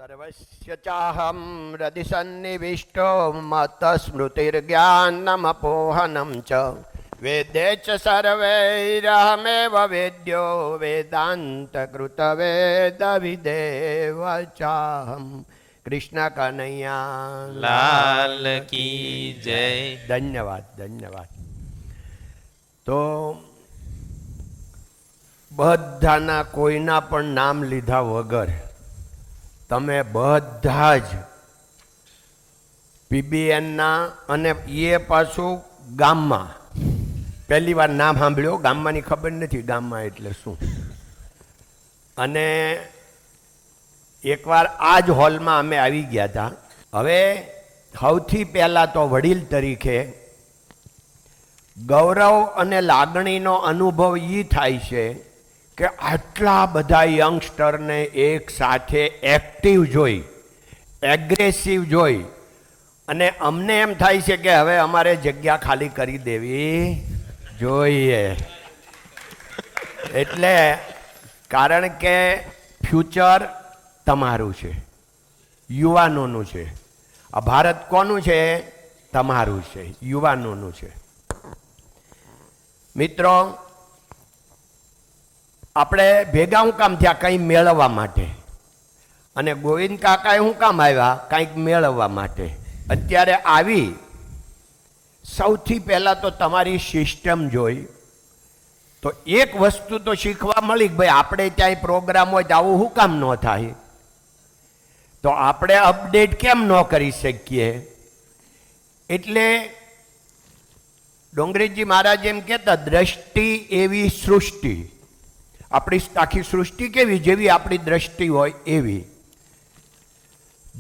સર્વસ્ય ચાહમ હૃદિ સન્નિવિષ્ટો મતસ્મૃતિર્જ્ઞાનમપોહનમ ચ વેદે ચ સર્વૈરહમેવ વેદ્યો વેદાંતકૃતવેદવિદેવ ચાહમ. કૃષ્ણ કનૈયા લાલ કી જય. ધન્યવાદ ધન્યવાદ. તો બધાના કોઈના પણ નામ લીધા વગર તમે બધા જ પીબીએનના, અને એ પાછું ગામમાં પહેલી વાર નામ સાંભળ્યો, ગામમાંની ખબર નથી ગામમાં એટલે શું. અને એકવાર આ જ હોલમાં અમે આવી ગયા હતા. હવે સૌથી પહેલાં તો વડીલ તરીકે ગૌરવ અને લાગણીનો અનુભવ એ થાય છે કે આટલા બધા યંગસ્ટરને એક સાથે એક્ટિવ જોઈ, એગ્રેસિવ જોઈ, અને અમને એમ થાય છે કે હવે અમારે જગ્યા ખાલી કરી દેવી જોઈએ. એટલે કારણ કે ફ્યુચર તમારું છે, યુવાનોનું છે. આ ભારત કોનું છે? તમારું છે, યુવાનોનું છે. મિત્રો, આપણે ભેગા હું કામ થયા? કંઈ મેળવવા માટે. અને ગોવિંદ કાકાએ શું કામ આવ્યા? કંઈક મેળવવા માટે. અત્યારે આવી સૌથી પહેલાં તો તમારી સિસ્ટમ જોઈ તો એક વસ્તુ તો શીખવા મળી કે ભાઈ આપણે ત્યાં પ્રોગ્રામ હોય તો આવું શું કામ ન થાય? તો આપણે અપડેટ કેમ ન કરી શકીએ? એટલે ડોંગરેજી મહારાજ એમ કહેતા, દ્રષ્ટિ એવી સૃષ્ટિ. આપણી આખી સૃષ્ટિ કેવી? જેવી આપણી દ્રષ્ટિ હોય એવી.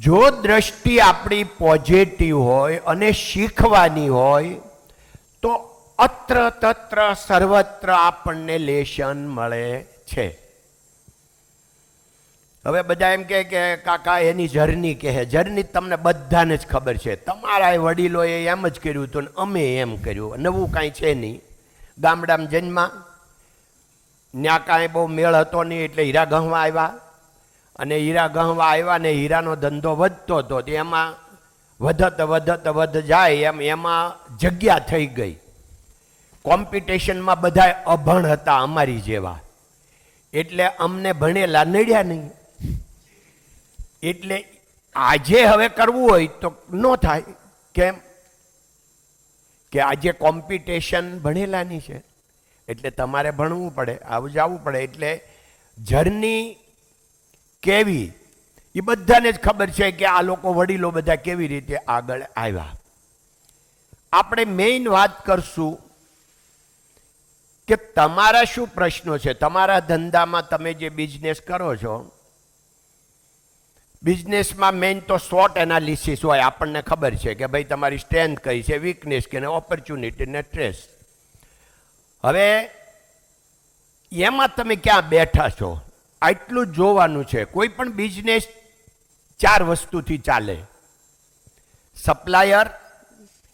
જો દ્રષ્ટિ આપણી પોઝિટિવ હોય અને શીખવાની હોય તો અત્ર તત્ર સર્વત્ર આપણને લેશન મળે છે. હવે બધા એમ કહે કે કાકા એની જર્ની કહે. જર્ની તમને બધાને જ ખબર છે. તમારા વડીલોએ એમ જ કર્યું હતું ને અમે એમ કર્યું. નવું કાંઈ છે નહીં. ગામડામાં જન્મા, ત્યાં કાંઈ બહુ મેળ હતો નહીં એટલે હીરા ગહવા આવ્યા. અને હીરા ગહવા આવ્યા ને હીરાનો ધંધો વધતો હતો. એમાં વધત જાય એમાં જગ્યા થઈ ગઈ. કોમ્પિટિશનમાં બધા અભણ હતા અમારી જેવા, એટલે અમને ભણેલા નડ્યા નહીં. એટલે આજે હવે કરવું હોય તો ન થાય. કેમ કે આજે કોમ્પિટિશન ભણેલાની છે, એટલે તમારે ભણવું પડે, આવું જવું પડે. એટલે જર્ની કેવી એ બધાને જ ખબર છે કે આ લોકો વડીલો બધા કેવી રીતે આગળ આવ્યા. આપણે મેઇન વાત કરશું કે તમારા શું પ્રશ્નો છે. તમારા ધંધામાં તમે જે બિઝનેસ કરો છો, બિઝનેસમાં મેઇન તો SWOT એનાલિસિસ હોય. આપણને ખબર છે કે ભાઈ તમારી સ્ટ્રેન્થ કઈ છે, વીકનેસ કે ઓપોર્ચ્યુનિટી ને સ્ટ્રેસ. હવે એમાં તમે ક્યાં બેઠા છો આટલું જ જોવાનું છે. કોઈ પણ બિઝનેસ 4 વસ્તુથી ચાલે: સપ્લાયર,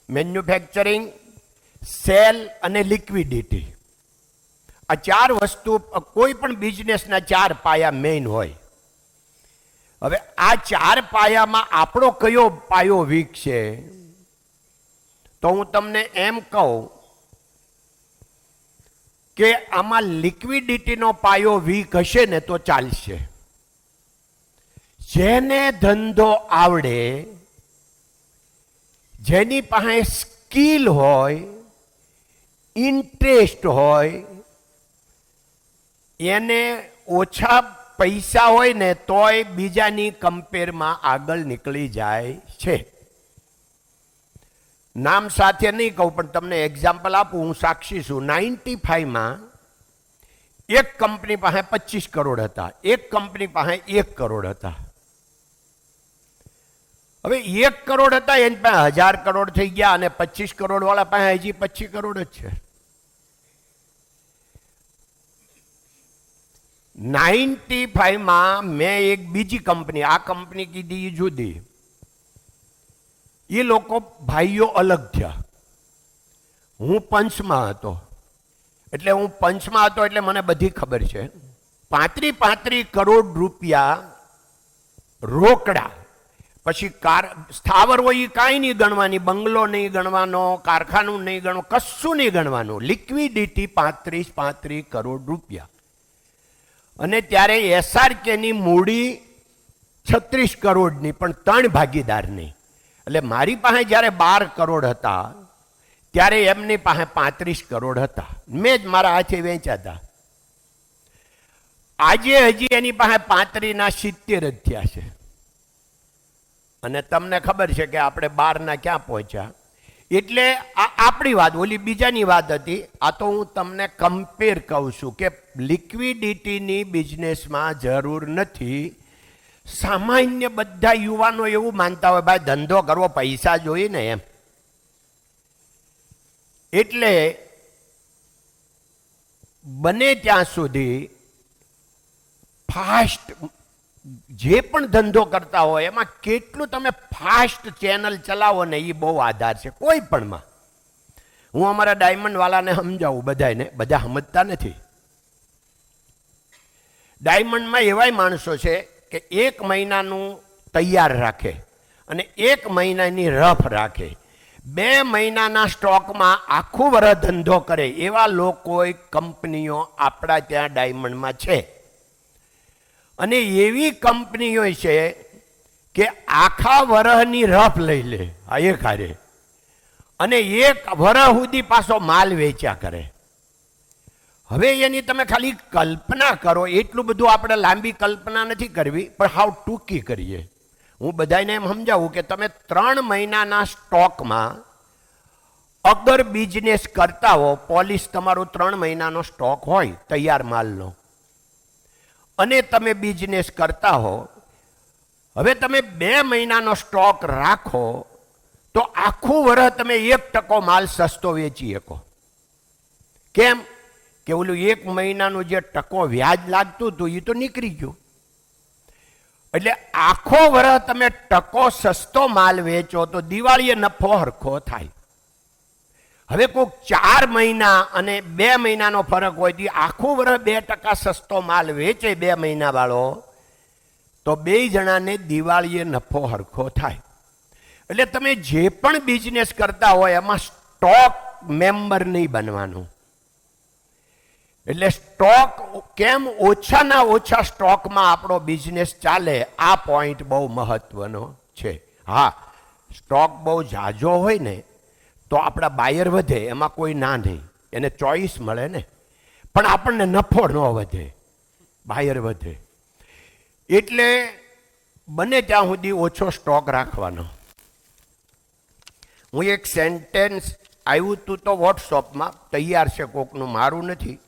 મેન્યુફેક્ચરિંગ, સેલ અને લિક્વિડિટી. આ 4 વસ્તુ કોઈ પણ બિઝનેસના 4 પાયા મેઇન હોય. હવે આ 4 પાયામાં આપણો કયો પાયો વીક છે? તો હું તમને એમ કહું કે આમાં લિક્વિડિટીનો પાયો વીક હશે ને તો ચાલશે. જેને ધંધો આવડે, જેની પાસે સ્કિલ હોય, ઇન્ટરેસ્ટ હોય, એને ઓછા પૈસા હોય ને તોય બીજાની કમ્પેરમાં આગળ નીકળી જાય છે. નામ સાથે નહીં કહું પણ તમને એક્ઝામ્પલ આપું, હું સાક્ષી છું. 95માં એક કંપની પાસે 25 કરોડ હતા, એક કંપની પાસે 1 કરોડ હતા. હવે 1 કરોડ હતા એની પાસે 1000 કરોડ થઈ ગયા, અને 25 કરોડ વાળા પાસે હજી 25 કરોડ જ છે. 95માં મેં એક બીજી કંપની, આ કંપની કીધી જુદી, એ લોકો ભાઈઓ અલગ થયા. હું પંચમાં હતો, એટલે મને બધી ખબર છે. 35 કરોડ રૂપિયા રોકડા, પછી સ્થાવર હોય એ કાંઈ નહીં ગણવાની, બંગલો નહીં ગણવાનો, કારખાનું નહીં ગણવાનું, કશું નહીં ગણવાનું. લિક્વિડિટી 35 કરોડ રૂપિયા. અને ત્યારે એસઆરકેની મૂડી 36 કરોડની, પણ 3 ભાગીદારની. એટલે મારી પાસે જ્યારે 12 કરોડ હતા ત્યારે એમની પાસે 35 કરોડ હતા. મેં જ મારા હાથે વેચ્યા હતા. આજે હજી એની પાસે 35 ના 70 જ થયા છે. અને તમને ખબર છે કે આપણે 12 ના ક્યાં પહોંચ્યા. એટલે આ આપણી વાત, ઓલી બીજાની વાત હતી. આ તો હું તમને કમ્પેર કહું છું કે લિક્વિડિટીની બિઝનેસમાં જરૂર નથી. સામાન્ય બધા યુવાનો એવું માનતા હોય ભાઈ ધંધો કરવો પૈસા જોઈએ ને એમ. એટલે બને ત્યાં સુધી ફાસ્ટ જે પણ ધંધો કરતા હોય એમાં કેટલું તમે ફાસ્ટ ચેનલ ચલાવો ને એ બહુ આધાર છે કોઈ પણમાં. હું અમારા ડાયમંડ વાળાને સમજાવું બધાને, બધા સમજતા નથી. ડાયમંડમાં એવાય માણસો છે કે 1 મહિનાનું તૈયાર રાખે અને 1 મહિનાની રફ રાખે. 2 મહિનાના સ્ટોકમાં આખું વર્ષ ધંધો કરે એવા લોકો કંપનીઓ આપણા ત્યાં ડાયમંડમાં છે. અને એવી કંપનીઓ છે કે આખા વર્ષની રફ લઈ લે આ એક હારે, અને 1 વર્ષ સુધી પાછો માલ વેચ્યા કરે. હવે એની તમે ખાલી કલ્પના કરો. એટલું બધું આપણે લાંબી કલ્પના નથી કરવી, પણ હાવ ટૂંકી કરીએ. હું બધાને એમ સમજાવું કે તમે 3 મહિનાના સ્ટોકમાં અગર બિઝનેસ કરતા હો, પોલિશ તમારો 3 મહિનાનો સ્ટોક હોય તૈયાર માલનો, અને તમે બિઝનેસ કરતા હો, હવે તમે 2 મહિનાનો સ્ટોક રાખો તો આખું વર્ષ તમે 1% માલ સસ્તો વેચી શકો. કેમ કે ઓલું 1 મહિનાનું જે ટકો વ્યાજ લાગતું હતું એ તો નીકળી ગયું. એટલે આખો વર્ષ તમે ટકો સસ્તો માલ વેચો તો દિવાળીએ નફો હરખો થાય. હવે કોઈક 4 મહિના અને 2 મહિનાનો ફરક હોય તો આખું વર્ષ 2% સસ્તો માલ વેચે 2 મહિના વાળો, તો 2 જણાને દિવાળીએ નફો હરખો થાય. એટલે તમે જે પણ બિઝનેસ કરતા હોય એમાં સ્ટોક મેમ્બર નહીં બનવાનું. એટલે સ્ટોક કેમ ઓછાના ઓછા સ્ટોકમાં આપણો બિઝનેસ ચાલે, આ પોઈન્ટ બહુ મહત્વનો છે. હા, સ્ટોક બહુ ઝાઝો હોય ને તો આપણા બાયર વધે, એમાં કોઈ ના નહીં, એને ચોઈસ મળે ને, પણ આપણને નફો ન વધે, બાયર વધે. એટલે બને ત્યાં સુધી ઓછો સ્ટોક રાખવાનો. હું એક સેન્ટેન્સ આવ્યું હતું તો વોટ્સઅપમાં તૈયાર છે કોકનું, મારું નથી,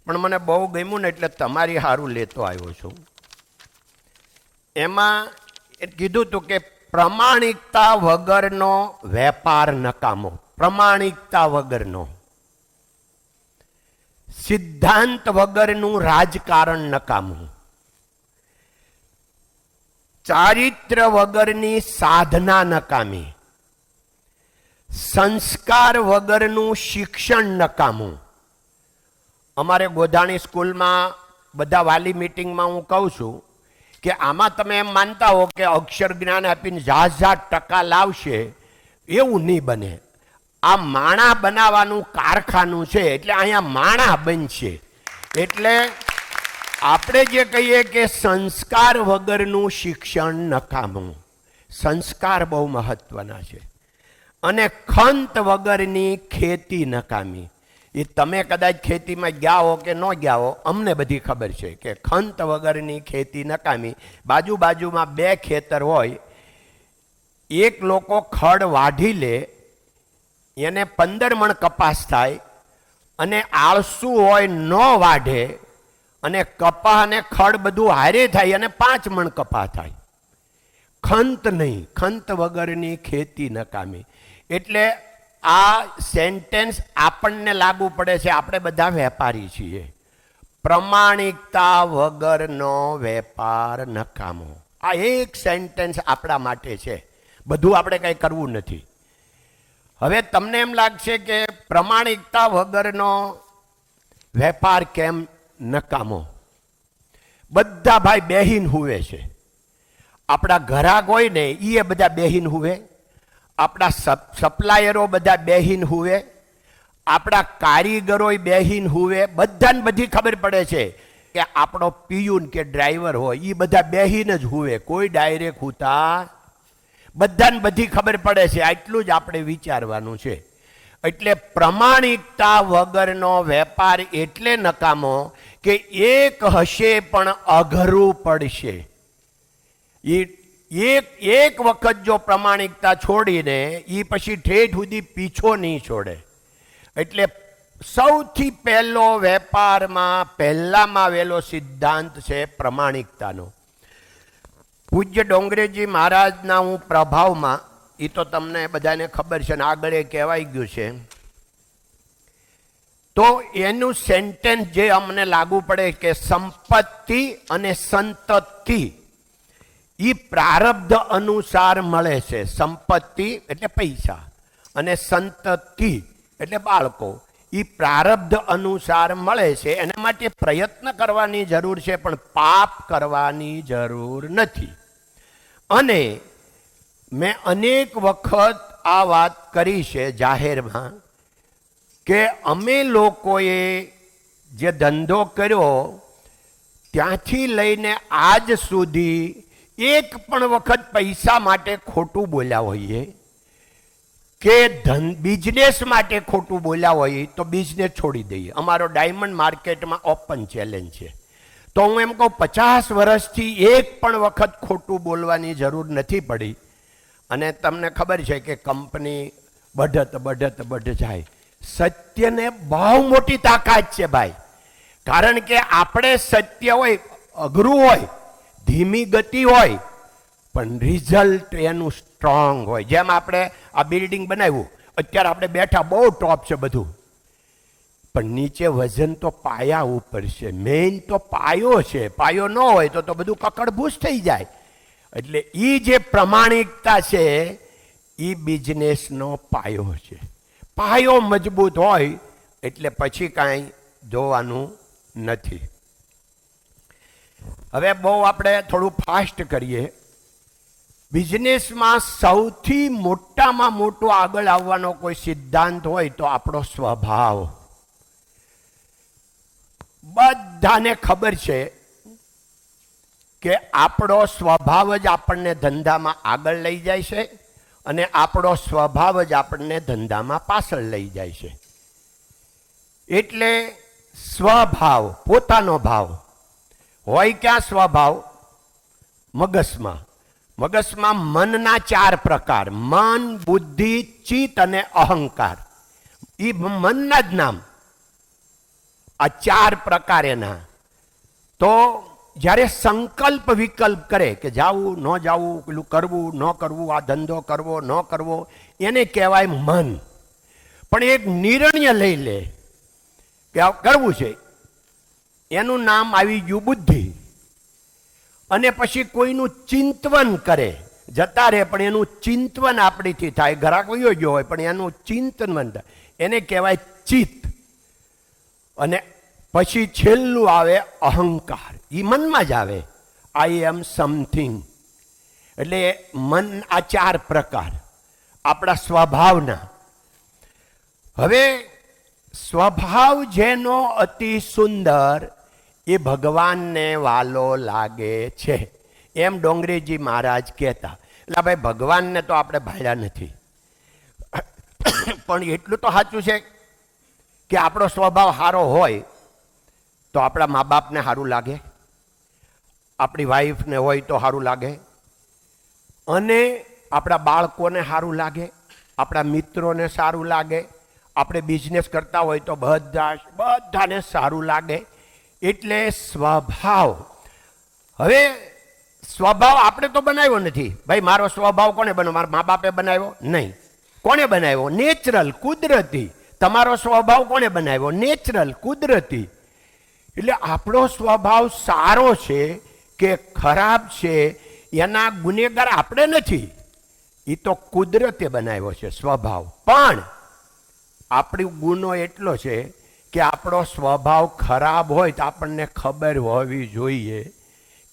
પણ મને બહુ ગમ્યું ને એટલે તમારી સારું લેતો આવ્યો છું. એમાં કીધું હતું કે પ્રમાણિકતા વગરનો વેપાર નકામો. પ્રમાણિકતા વગરનો, સિદ્ધાંત વગરનું રાજકારણ નકામું, ચારિત્ર વગરની સાધના નકામી, સંસ્કાર વગરનું શિક્ષણ નકામું. અમારે ગોધાણી સ્કૂલમાં બધા વાલી મિટિંગમાં હું કહું છું કે આમાં તમે એમ માનતા હો કે અક્ષર જ્ઞાન આપીને ઝાઝા ટકા લાવશે, એવું નહીં બને. આ માણા બનાવવાનું કારખાનું છે, એટલે અહીંયા માણા બનશે. એટલે આપણે જે કહીએ કે સંસ્કાર વગરનું શિક્ષણ નકામું, સંસ્કાર બહુ મહત્વના છે. અને ખંત વગરની ખેતી નકામી. એ તમે કદાચ ખેતીમાં ગયા હો કે ન ગયા હો, અમને બધી ખબર છે કે ખંત વગરની ખેતી નકામી. બાજુમાં 2 ખેતર હોય, એક લોકો ખડ વાઢી લે, એને 15 મણ કપાસ થાય, અને આળસુ હોય ન વાઢે, અને કપા અને ખડ બધું હારે થાય અને 5 મણ કપા થાય. ખંત નહીં, ખંત વગરની ખેતી નકામી. એટલે આ સેન્ટેન્સ આપણને લાગુ પડે છે. આપણે બધા વેપારી છીએ. પ્રમાણિકતા વગરનો વેપાર નકામો, આ એક સેન્ટેન્સ આપણા માટે છે. બધું આપણે કંઈ કરવું નથી. હવે તમને એમ લાગશે કે પ્રમાણિકતા વગરનો વેપાર કેમ નકામો? બધા ભાઈ બેહીન હુવે છે. આપણા ગ્રાહક હોય ને એ બધા બેહીન હુવે, આપણા સપ્લાયરો બધા બેહીન હુવે, આપણા કારીગરો બેહીન હુવે. બધાને બધી ખબર પડે છે કે આપણો પિયુન કે ડ્રાઈવર હોય એ બધા બેહીન જ હુવે, કોઈ ડાયરેક્ટ હુતા. બધાને બધી ખબર પડે છે. આટલું જ આપણે વિચારવાનું છે. એટલે પ્રમાણિકતા વગરનો વેપાર એટલે નકામો કે એક હશે પણ અઘરું પડશે. એક વખત જો પ્રમાણિકતા છોડીને એ પછી ઠેઠ સુધી પીછો નહીં છોડે. એટલે સૌથી પહેલો વેપારમાં પહેલામાં આવેલો સિદ્ધાંત છે પ્રમાણિકતાનો. પૂજ્ય ડોંગરેજી મહારાજના હું પ્રભાવમાં, એ તો તમને બધાને ખબર છે ને આગળ એ કહેવાઈ ગયું છે, તો એનું સેન્ટેન્સ જે અમને લાગુ પડે કે સંપત્તિ અને સંતતિ એ પ્રારબ્ધ અનુસાર મળે છે. સંપત્તિ એટલે પૈસા અને સંતતિ એટલે બાળકો, એ પ્રારબ્ધ અનુસાર મળે છે. એના માટે પ્રયત્ન કરવાની જરૂર છે પણ પાપ કરવાની જરૂર નથી. અને મેં અનેક વખત આ વાત કરી છે જાહેરમાં કે અમે લોકોએ જે ધંધો કર્યો ત્યાંથી લઈને આજ સુધી એક પણ વખત પૈસા માટે ખોટું બોલ્યા હોઈએ કે બિઝનેસ માટે ખોટું બોલ્યા હોઈએ તો બિઝનેસ છોડી દઈએ. અમારો ડાયમંડ માર્કેટમાં ઓપન ચેલેન્જ છે. તો હું એમ કહું 50 વર્ષથી એક પણ વખત ખોટું બોલવાની જરૂર નથી પડી. અને તમને ખબર છે કે કંપની બઢત જાય. સત્યને બહુ મોટી તાકાત છે ભાઈ. કારણ કે આપણે સત્ય હોય, અઘરું હોય, ધીમી ગતિ હોય, પણ રિઝલ્ટ એનું સ્ટ્રોંગ હોય. જેમ આપણે આ બિલ્ડિંગ બનાવ્યું, અત્યારે આપણે બેઠા બહુ ટોપ છે બધું, પણ નીચે વજન તો પાયા ઉપર છે. મેઇન તો પાયો છે. પાયો ન હોય તો બધું કકડભૂસ થઈ જાય. એટલે એ જે પ્રમાણિકતા છે એ બિઝનેસનો પાયો છે. પાયો મજબૂત હોય એટલે પછી કાંઈ જોવાનું નથી. હવે બહુ આપણે થોડું ફાસ્ટ કરીએ. બિઝનેસમાં સૌથી મોટામાં મોટો આગળ આવવાનો કોઈ સિદ્ધાંત હોય તો આપણો સ્વભાવ. બધાને ખબર છે કે આપણો સ્વભાવ જ આપણને ધંધામાં આગળ લઈ જાય છે અને આપણો સ્વભાવ જ આપણને ધંધામાં પાછળ લઈ જાય છે. એટલે સ્વભાવ, પોતાનો ભાવ હોય. ક્યાં સ્વભાવ? મગજમાં. મગજમાં મનના 4 પ્રકાર: મન, બુદ્ધિ, ચિત્ત અને અહંકાર. એ મનના જ નામ. આ 4 પ્રકાર એના. તો જ્યારે સંકલ્પ વિકલ્પ કરે કે જાવું ન જાવું, પેલું કરવું ન કરવું, આ ધંધો કરવો ન કરવો, એને કહેવાય મન. પણ એક નિર્ણય લઈ લે કે આ કરવું છે, એનું નામ આવી ગયું બુદ્ધિ. અને પછી કોઈનું ચિંતવન કરે, જતા રહે પણ એનું ચિંતવન આપણીથી થાય. ઘરાક વયો ગયો હોય પણ એનું ચિંતન થાય, એને કહેવાય ચિત્ત. અને પછી છેલ્લું આવે અહંકાર. એ મનમાં જ આવે, આઈ એમ સમથિંગ. એટલે મન આ 4 પ્રકાર આપણા સ્વભાવના. હવે સ્વભાવ જેનો અતિ સુંદર એ ભગવાનને વાલો લાગે છે, એમ ડોંગરેજી મહારાજ કહેતા. એટલે ભાઈ ભગવાનને તો આપણે ભાળ્યા નથી, પણ એટલું તો સાચું છે કે આપણો સ્વભાવ સારો હોય તો આપણા મા બાપને સારું લાગે, આપણી વાઈફને હોય તો સારું લાગે, અને આપણા બાળકોને સારું લાગે, આપણા મિત્રોને સારું લાગે, આપણે બિઝનેસ કરતા હોય તો બધાને સારું લાગે. એટલે સ્વભાવ. હવે સ્વભાવ આપણે તો બનાવ્યો નથી ભાઈ. મારો સ્વભાવ કોને બનાવ્યો? મારા મા બાપે બનાવ્યો? નહીં. કોને બનાવ્યો? નેચરલ, કુદરતી. તમારો સ્વભાવ કોને બનાવ્યો? નેચરલ, કુદરતી. એટલે આપણો સ્વભાવ સારો છે કે ખરાબ છે એના ગુનેગાર આપણે નથી. એ તો કુદરતે બનાવ્યો છે સ્વભાવ. પણ આપણો ગુનો એટલો છે કે આપણો સ્વભાવ ખરાબ હોય તો આપણને ખબર હોવી જોઈએ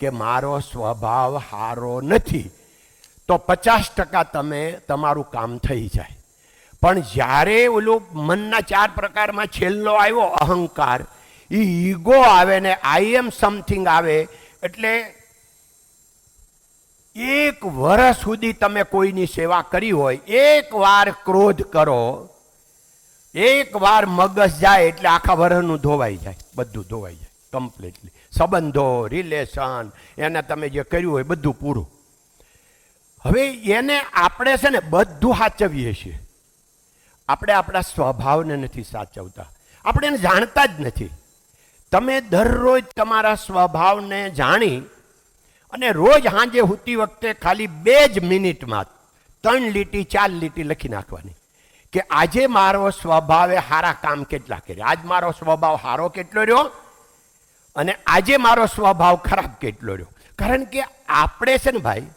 કે મારો સ્વભાવ સારો નથી, તો 50% તમે તમારું કામ થઈ જાય. પણ જ્યારે ઓલું મનના 4 પ્રકારમાં છેલ્લો આવ્યો અહંકાર, એ ઈગો આવે ને આઈ એમ સમથિંગ આવે, એટલે 1 વર્ષ સુધી તમે કોઈની સેવા કરી હોય, 1 વાર ક્રોધ કરો, 1 વાર મગજ જાય એટલે આખા વર્ષનું ધોવાઈ જાય, બધું ધોવાઈ જાય કમ્પ્લીટલી. સંબંધો, રિલેશન, એને તમે જે કર્યું હોય બધું પૂરું. હવે એને આપણે છે ને બધું સાચવીએ છીએ, આપણે આપણા સ્વભાવને નથી સાચવતા, આપણે એને જાણતા જ નથી. તમે દરરોજ તમારા સ્વભાવને જાણી અને રોજ સાંજે સૂતી વખતે ખાલી 2 જ મિનિટમાં 3 લીટી 4 લીટી લખી નાખવાની કે આજે મારો સ્વભાવે સારા કામ કેટલા કર્યા, આજ મારો સ્વભાવ સારો કેટલો રહ્યો અને આજે મારો સ્વભાવ ખરાબ કેટલો રહ્યો. કારણ કે આપણે છે ને ભાઈ,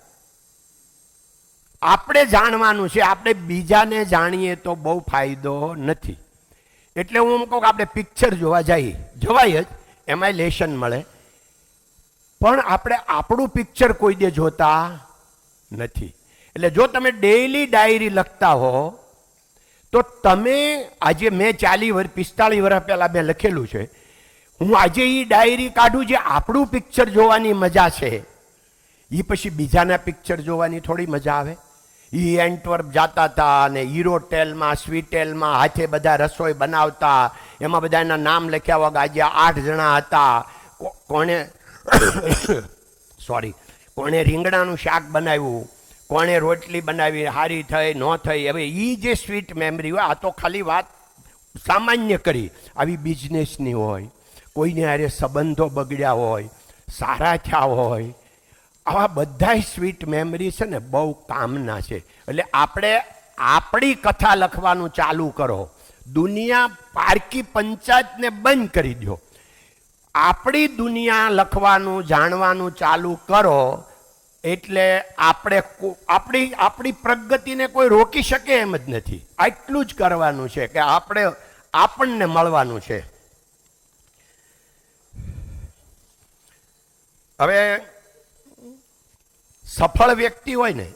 આપણે જાણવાનું છે, આપણે બીજાને જાણીએ તો બહુ ફાયદો નથી. એટલે હું એમ કહું કે આપણે પિક્ચર જોવા જઈએ, જવાય જ, એમાંય લેશન મળે, પણ આપણે આપણું પિક્ચર કોઈ દે જોતા નથી. એટલે જો તમે ડેઈલી ડાયરી લખતા હો તો તમે આજે મેં 40 વર્ષ 45 વર્ષ પહેલાં મેં લખેલું છે, હું આજે એ ડાયરી કાઢું, જે આપણું પિક્ચર જોવાની મજા છે એ પછી બીજાના પિક્ચર જોવાની થોડી મજા આવે. એ એન્ટવર્પ જતા હતા અને હીરોટેલમાં સ્વીટેલમાં હાથે બધા રસોઈ બનાવતા, એમાં બધા એના નામ લખ્યા વગર આજે 8 જણા હતા. કોણે કોણે રીંગણાનું શાક બનાવ્યું, કોણે રોટલી બનાવી, સારી થઈ ન થઈ. હવે એ જે સ્વીટ મેમરી હોય, આ તો ખાલી વાત સામાન્ય કરી. આવી બિઝનેસની હોય, કોઈને હારે સંબંધો બગડ્યા હોય, સારા થયા હોય, આવા બધા સ્વીટ મેમરી છે ને બહુ કામના છે. એટલે આપણે આપણી કથા લખવાનું ચાલુ કરો, દુનિયા પારકી પંચાયતને બંધ કરી દો, આપણી દુનિયા લખવાનું જાણવાનું ચાલુ કરો, એટલે આપણી પ્રગતિને કોઈ રોકી શકે એમ જ નથી. આટલું જ કરવાનું છે કે આપણને મળવાનું છે. હવે સફળ વ્યક્તિ હોય ને,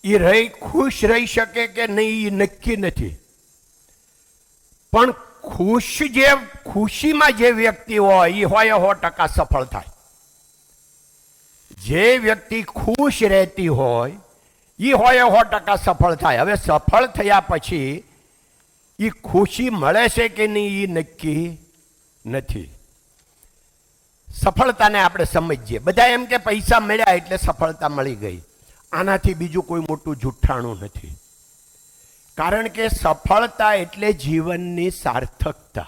એ ખુશ રહી શકે કે નહીં એ નક્કી નથી, પણ ખુશીમાં જે વ્યક્તિ હોય એ 100% સફળ થાય. જે વ્યક્તિ ખુશ રહેતી હોય એ 100% સફળ થાય. હવે સફળ થયા પછી એ ખુશી મળે છે કે નહીં એ નક્કી નથી. સફળતાને આપણે સમજીએ, બધા એમ કે પૈસા મળ્યા એટલે સફળતા મળી ગઈ. આનાથી બીજું કોઈ મોટું જુઠ્ઠાણું નથી. કારણ કે સફળતા એટલે જીવનની સાર્થકતા.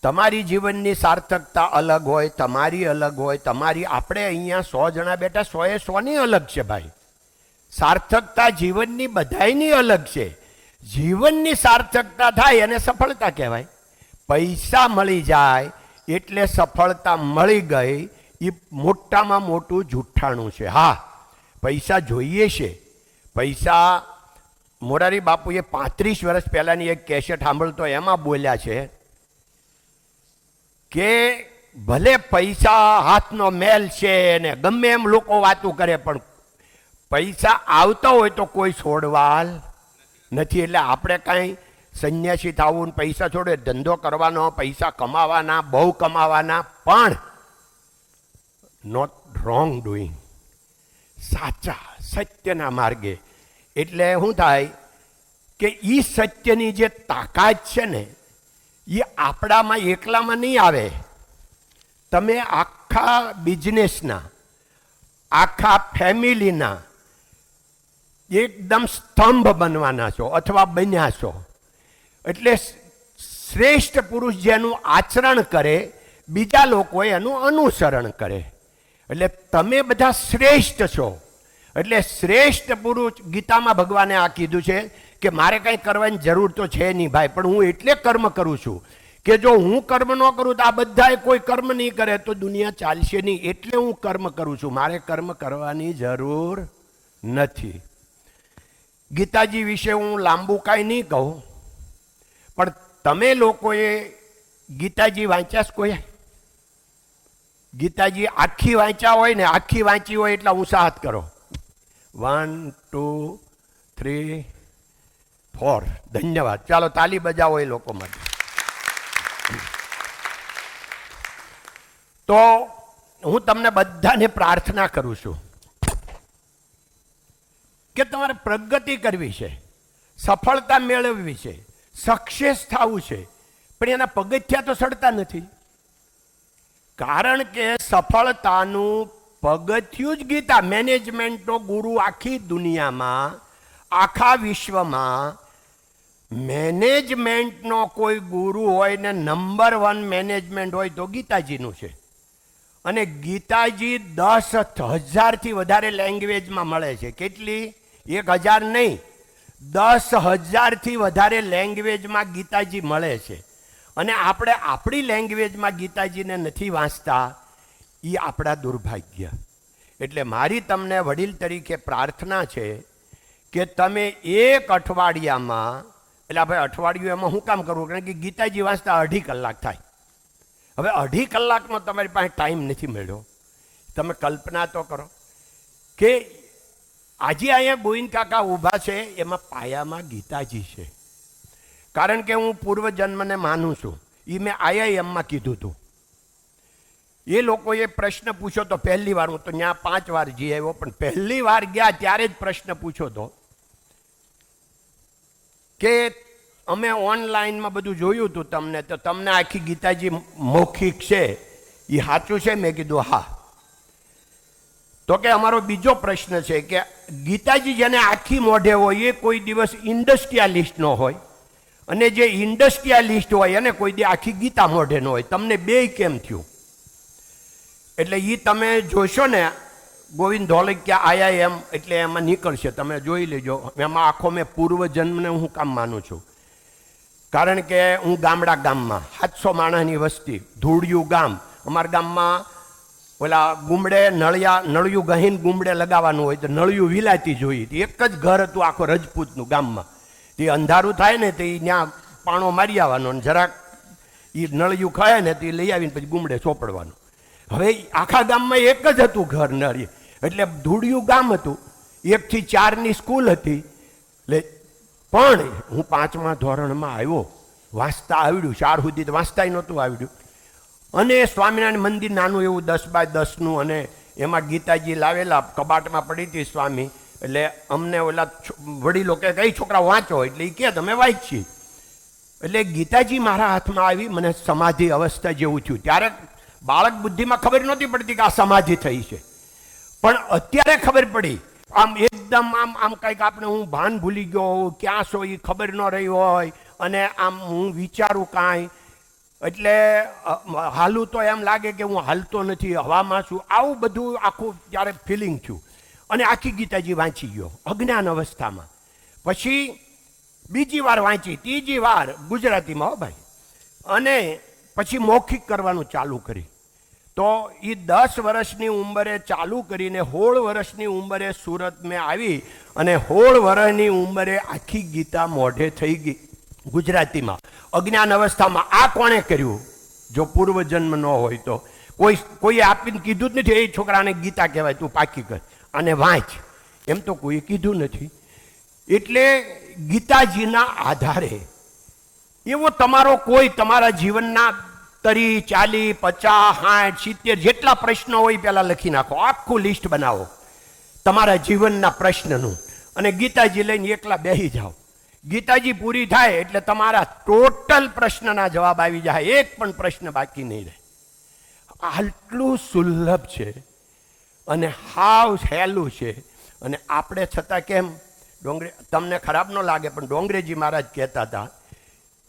તમારી જીવનની સાર્થકતા અલગ હોય, તમારી અલગ હોય, તમારી. આપણે અહીંયા 100 જણા બેઠા, 100એ 100ની અલગ છે ભાઈ. સાર્થકતા જીવનની બધાયની અલગ છે. જીવનની સાર્થકતા થાય અને સફળતા કહેવાય. પૈસા મળી જાય એટલે સફળતા મળી ગઈ, એ મોટામાં મોટું જુઠ્ઠાણું છે. હા, પૈસા જોઈએ છે. પૈસા મોરારી બાપુએ 35 વર્ષ પહેલાંની એક કેસેટ સાંભળતો એમાં બોલ્યા છે કે ભલે પૈસા હાથનો મેલ છે ને ગમે એમ લોકો વાતું કરે, પણ પૈસા આવતા હોય તો કોઈ છોડવાલ નથી. એટલે આપણે કાંઈ સંન્યાસી થવું, પૈસા છોડે, ધંધો કરવાનો, પૈસા કમાવાના, બહુ કમાવાના, પણ નોટ રોંગ ડુઈંગ, સાચા સત્યના માર્ગે. એટલે શું થાય કે એ સત્યની જે તાકાત છે ને એ આપણામાં એકલામાં નહીં આવે. તમે આખા બિઝનેસના, આખા ફેમિલીના એકદમ સ્તંભ બનવાના છો અથવા બન્યા છો. એટલે શ્રેષ્ઠ પુરુષ જેનું આચરણ કરે, બીજા લોકો એનું અનુસરણ કરે. એટલે તમે બધા શ્રેષ્ઠ છો. એટલે શ્રેષ્ઠ પુરુષ, ગીતામાં ભગવાને આ કીધું છે કે મારે કંઈ કરવાની જરૂર તો છે નહીં ભાઈ, પણ હું એટલે કર્મ કરું છું કે જો હું કર્મ ન કરું તો આ બધાએ કોઈ કર્મ નહીં કરે તો દુનિયા ચાલશે નહીં. એટલે હું કર્મ કરું છું, મારે કર્મ કરવાની જરૂર નથી. ગીતાજી વિશે હું લાંબુ કાંઈ નહીં કહું, પણ તમે લોકોએ ગીતાજી વાંચ્યા છે કોઈ? ગીતાજી આખી વાંચ્યા હોય ને, આખી વાંચી હોય એટલા ઊંચા હાથ કરો. 1 2 3 4. ધન્યવાદ. ચાલો તાલી બજાવો એ લોકો માટે. તો હું તમને બધાને પ્રાર્થના કરું છું કે તમારે પ્રગતિ કરવી છે, સફળતા મેળવવી છે, સક્સેસ થવું છે, પણ એના પગથિયા તો સડતા નથી. કારણ કે સફળતાનું પગથિયું જ ગીતા. મેનેજમેન્ટનો ગુરુ આખી દુનિયામાં, આખા વિશ્વમાં મેનેજમેન્ટનો કોઈ ગુરુ હોય ને નંબર 1 મેનેજમેન્ટ હોય તો ગીતાજીનું છે. અને ગીતાજી 10,000થી વધારે લેંગ્વેજમાં મળે છે. કેટલી? 1,000 નહીં, 10,000થી વધારે લેંગ્વેજમાં ગીતાજી મળે છે. અને આપણે આપણી લેંગ્વેજમાં ગીતાજીને નથી વાંચતા, એ આપણા દુર્ભાગ્ય. એટલે મારી તમને વડીલ તરીકે પ્રાર્થના છે કે તમે એક અઠવાડિયામાં, એટલે ભાઈ અઠવાડિયું એમાં શું કામ કરવું? કારણ કે ગીતાજી વાંચતા 2.5 કલાક થાય. હવે 2.5 કલાકનો તમારી પાસે ટાઈમ નથી મળ્યો. તમે કલ્પના તો કરો કે આજે અહીંયા ગોવિંદ કાકા ઊભા છે, એમાં પાયામાં ગીતાજી છે. કારણ કે હું પૂર્વજન્મને માનું છું. એ મેં IIMમાં કીધું હતું. એ લોકોએ પ્રશ્ન પૂછ્યો તો પહેલી વાર, હું તો ત્યાં 5 વાર જઈ આવ્યો, પણ પહેલી વાર ગયા ત્યારે જ પ્રશ્ન પૂછ્યો હતો કે અમે ઓનલાઈનમાં બધું જોયું હતું તમને, તો તમને આખી ગીતાજી મૌખિક છે, એ સાચું છે? મેં કીધું હા. તો કે અમારો બીજો પ્રશ્ન છે કે ગીતાજી જેને આખી મોઢે હોય એ કોઈ દિવસ ઇન્ડસ્ટ્રીયાલિસ્ટ ન હોય, અને જે ઇન્ડસ્ટ્રીયાલિસ્ટ હોય એને કોઈ દી આખી ગીતા મોઢે ન હોય. તમને બેય કેમ થયું? એટલે એ તમે જોશો ને, ગોવિંદ ધોળકિયા IIM એટલે એમાં નીકળશે, તમે જોઈ લેજો. એમાં આખો મેં પૂર્વજન્મને હું કામ માનું છું. કારણ કે હું ગામમાં 700 માણસની વસ્તી, ધૂળિયું ગામ. અમારા ગામમાં ઓલા ગુમડે નળિયું ગહીને ગુમડે લગાવવાનું હોય તો નળિયું વિલાતી જોઈએ. એક જ ઘર હતું આખો રજપૂતનું ગામમાં. તે અંધારું થાય ને તો ત્યાં પાણો મારી આવવાનો, અને જરાક એ નળિયું ખાય ને તો લઈ આવીને પછી ગુમડે ચોપડવાનું. હવે આખા ગામમાં એક જ હતું ઘર નળિયું, એટલે ધૂળિયું ગામ હતું. 1 થી 4ની સ્કૂલ હતી. એટલે પણ હું 5મા ધોરણમાં આવ્યો, વાંચતા આવડ્યું. 4 સુધી તો વાંચતાય નહોતું આવડ્યું. અને સ્વામિનારાયણ મંદિર નાનું એવું 10 બાય 10નું, અને એમાં ગીતાજી લાવેલા કબાટમાં પડી હતી સ્વામી. એટલે અમને ઓલા વડીલો કે કઈ છોકરા વાંચો, એટલે એ કે તમે વાંચીએ. એટલે ગીતાજી મારા હાથમાં આવી, મને સમાધિ અવસ્થા જેવું થયું. ત્યારે બાળક બુદ્ધિમાં ખબર નહોતી પડતી કે આ સમાધિ થઈ છે, પણ અત્યારે ખબર પડી. આમ એકદમ આમ કંઈક આપણે હું ભાન ભૂલી ગયો હોઉં, ક્યાં છો એ ખબર ન રહી હોય, અને આમ હું વિચારું કાંઈ, એટલે હાલું તો એમ લાગે કે હું હાલતો નથી, હવામાં છું. આવું બધું આખું ત્યારે ફિલિંગ થયું. અને આખી ગીતાજી વાંચી ગયો અજ્ઞાન અવસ્થામાં. પછી બીજી વાર વાંચી, ત્રીજી વાર ગુજરાતીમાં, હો ભાઈ. અને પછી મૌખિક કરવાનું ચાલુ કરી. તો એ 10 વર્ષની ઉંમરે ચાલુ કરીને 16 વર્ષની ઉંમરે સુરત મેં આવી, અને 16 વર્ષની ઉંમરે આખી ગીતા મોઢે થઈ ગઈ ગુજરાતીમાં, અજ્ઞાન અવસ્થામાં. આ કોણે કર્યું? જો પૂર્વજન્મ ન હોય તો કોઈ આપીને કીધું જ નથી, એ છોકરાને ગીતા કહેવાય, તું પાકી કર અને વાંચ, એમ તો કોઈ કીધું નથી. એટલે ગીતાજીના આધારે એવો તમારો કોઈ તમારા જીવનના 30, 40, 50, 60, 70 જેટલા પ્રશ્નો હોય પહેલાં લખી નાખો. આખું લિસ્ટ બનાવો તમારા જીવનના પ્રશ્નનું, અને ગીતાજી લઈને એકલા બેસી જાઓ. ગીતાજી પૂરી થાય એટલે તમારા ટોટલ પ્રશ્નના જવાબ આવી જાય, એક પણ પ્રશ્ન બાકી નહીં રહે. આટલું સુલભ છે અને હાવ સહેલું છે. અને આપણે છતાં કેમ ડોંગરે, તમને ખરાબ ન લાગે પણ ડોંગરેજી મહારાજ કહેતા હતા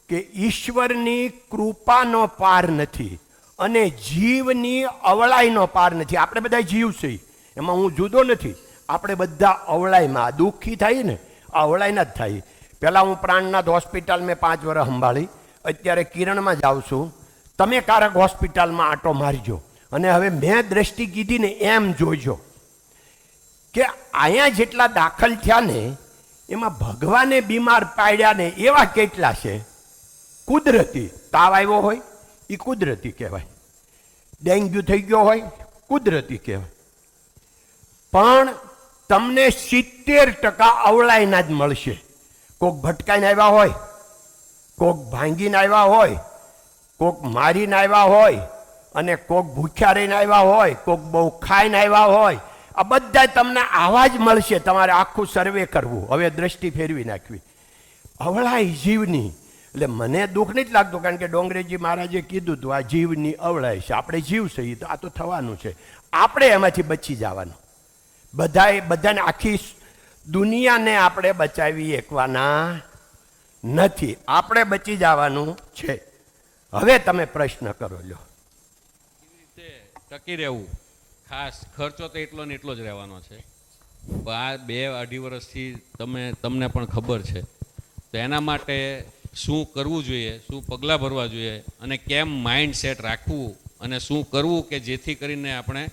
કે ઈશ્વરની કૃપાનો પાર નથી અને જીવની અવળાઈનો પાર નથી. આપણે બધા જીવ છીએ, એમાં હું જુદો નથી. આપણે બધા અવળાઈમાં દુઃખી થાય ને, અવળાઈના જ થાય. પહેલાં હું પ્રાણનાથ હોસ્પિટલ મેં 5 વર્ષ સંભાળી, અત્યારે કિરણમાં જાઉં છું. તમે કારક હોસ્પિટલમાં આંટો મારજો, અને હવે મેં દ્રષ્ટિ કીધી ને એમ જોઈજો કે અહીંયા જેટલા દાખલ થયા ને એમાં ભગવાને બીમાર પાડ્યા ને એવા કેટલા છે કુદરતી. તાવ આવ્યો હોય એ કુદરતી કહેવાય, ડેન્ગ્યુ થઈ ગયો હોય કુદરતી કહેવાય, પણ તમને 70% અવળાઈના જ મળશે. કોક ભટકાઈને આવ્યા હોય, કોક ભાંગીને આવ્યા હોય, કોક મારીને આવ્યા હોય, અને કોક ભૂખ્યા રહીને આવ્યા હોય, કોક બહુ ખાઈને આવ્યા હોય, આ બધા તમને આવા જ મળશે. તમારે આખું સર્વે કરવું, હવે દ્રષ્ટિ ફેરવી નાખવી. અવળાઈ જીવની, એટલે મને દુઃખ નથી લાગતું, કારણ કે ડોંગરેજી મહારાજે કીધું હતું આ જીવની અવળાઈ છે. આપણે જીવ છીએ તો આ તો થવાનું છે, આપણે એમાંથી બચી જવાનું. બધાને આખી દુનિયાને આપણે બચાવી શકવાના નથી, આપણે બચી જવાનું છે. હવે તમે પ્રશ્ન કરો લ્યો. ટકી રહેવું, ખાસ ખર્ચો તો એટલો ને એટલો જ રહેવાનો છે. આ 2-2.5 વર્ષથી તમને પણ ખબર છે, તો એના માટે શું કરવું જોઈએ, શું પગલાં ભરવા જોઈએ, અને કેમ માઇન્ડ સેટ રાખવું, અને શું કરવું કે જેથી કરીને આપણે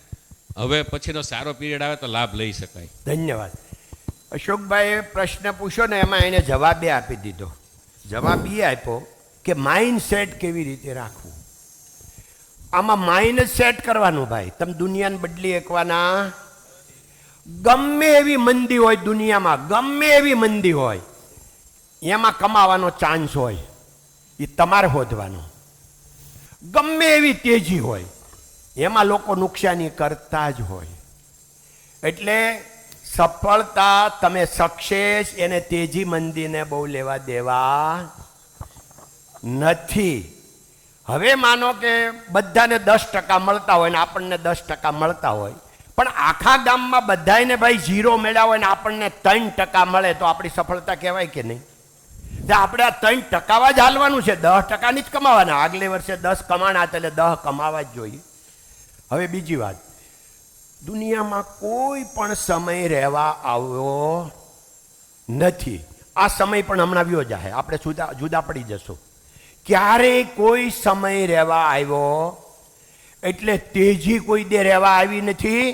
હવે પછીનો સારો પીરિયડ આવે તો લાભ લઈ શકાય. ધન્યવાદ. અશોકભાઈએ પ્રશ્ન પૂછ્યો ને એમાં એને જવાબ આપી દીધો. જવાબ એ આપ્યો કે માઇન્ડ સેટ કેવી રીતે રાખવું. આમાં માઇન્ડ સેટ કરવાનું ભાઈ. તમે દુનિયાને બદલી શકવાના. ગમે એવી મંદી હોય દુનિયામાં, ગમે એવી મંદી હોય, એમાં કમાવાનો ચાન્સ હોય, એ તમારે શોધવાનો. ગમે એવી તેજી હોય, એમાં લોકો નુકસાની કરતા જ હોય. એટલે સફળતા, તમે સક્સેસ, એને તેજી મંદીને બહુ લેવા દેવા નથી. હવે માનો કે બધાને 10% મળતા હોય ને આપણને 10% મળતા હોય, પણ આખા ગામમાં બધાને ભાઈ 0 મળ્યા હોય ને આપણને 3% મળે તો આપણી સફળતા કહેવાય કે નહીં? તો આપણે આ 3% જ હાલવાનું છે, 10% જ કમાવાના. આગલે વર્ષે 10 કમાણા એટલે 10 કમાવા જ જોઈએ. હવે બીજી વાત, દુનિયામાં કોઈ પણ સમય રહેવા આવ્યો નથી. આ સમય પણ હમણાં વ્યો જાય, આપણે જુદા પડી જશું. ક્યારેય કોઈ સમય રહેવા આવ્યો એટલે તેજી કોઈ દે રહેવા આવી નથી,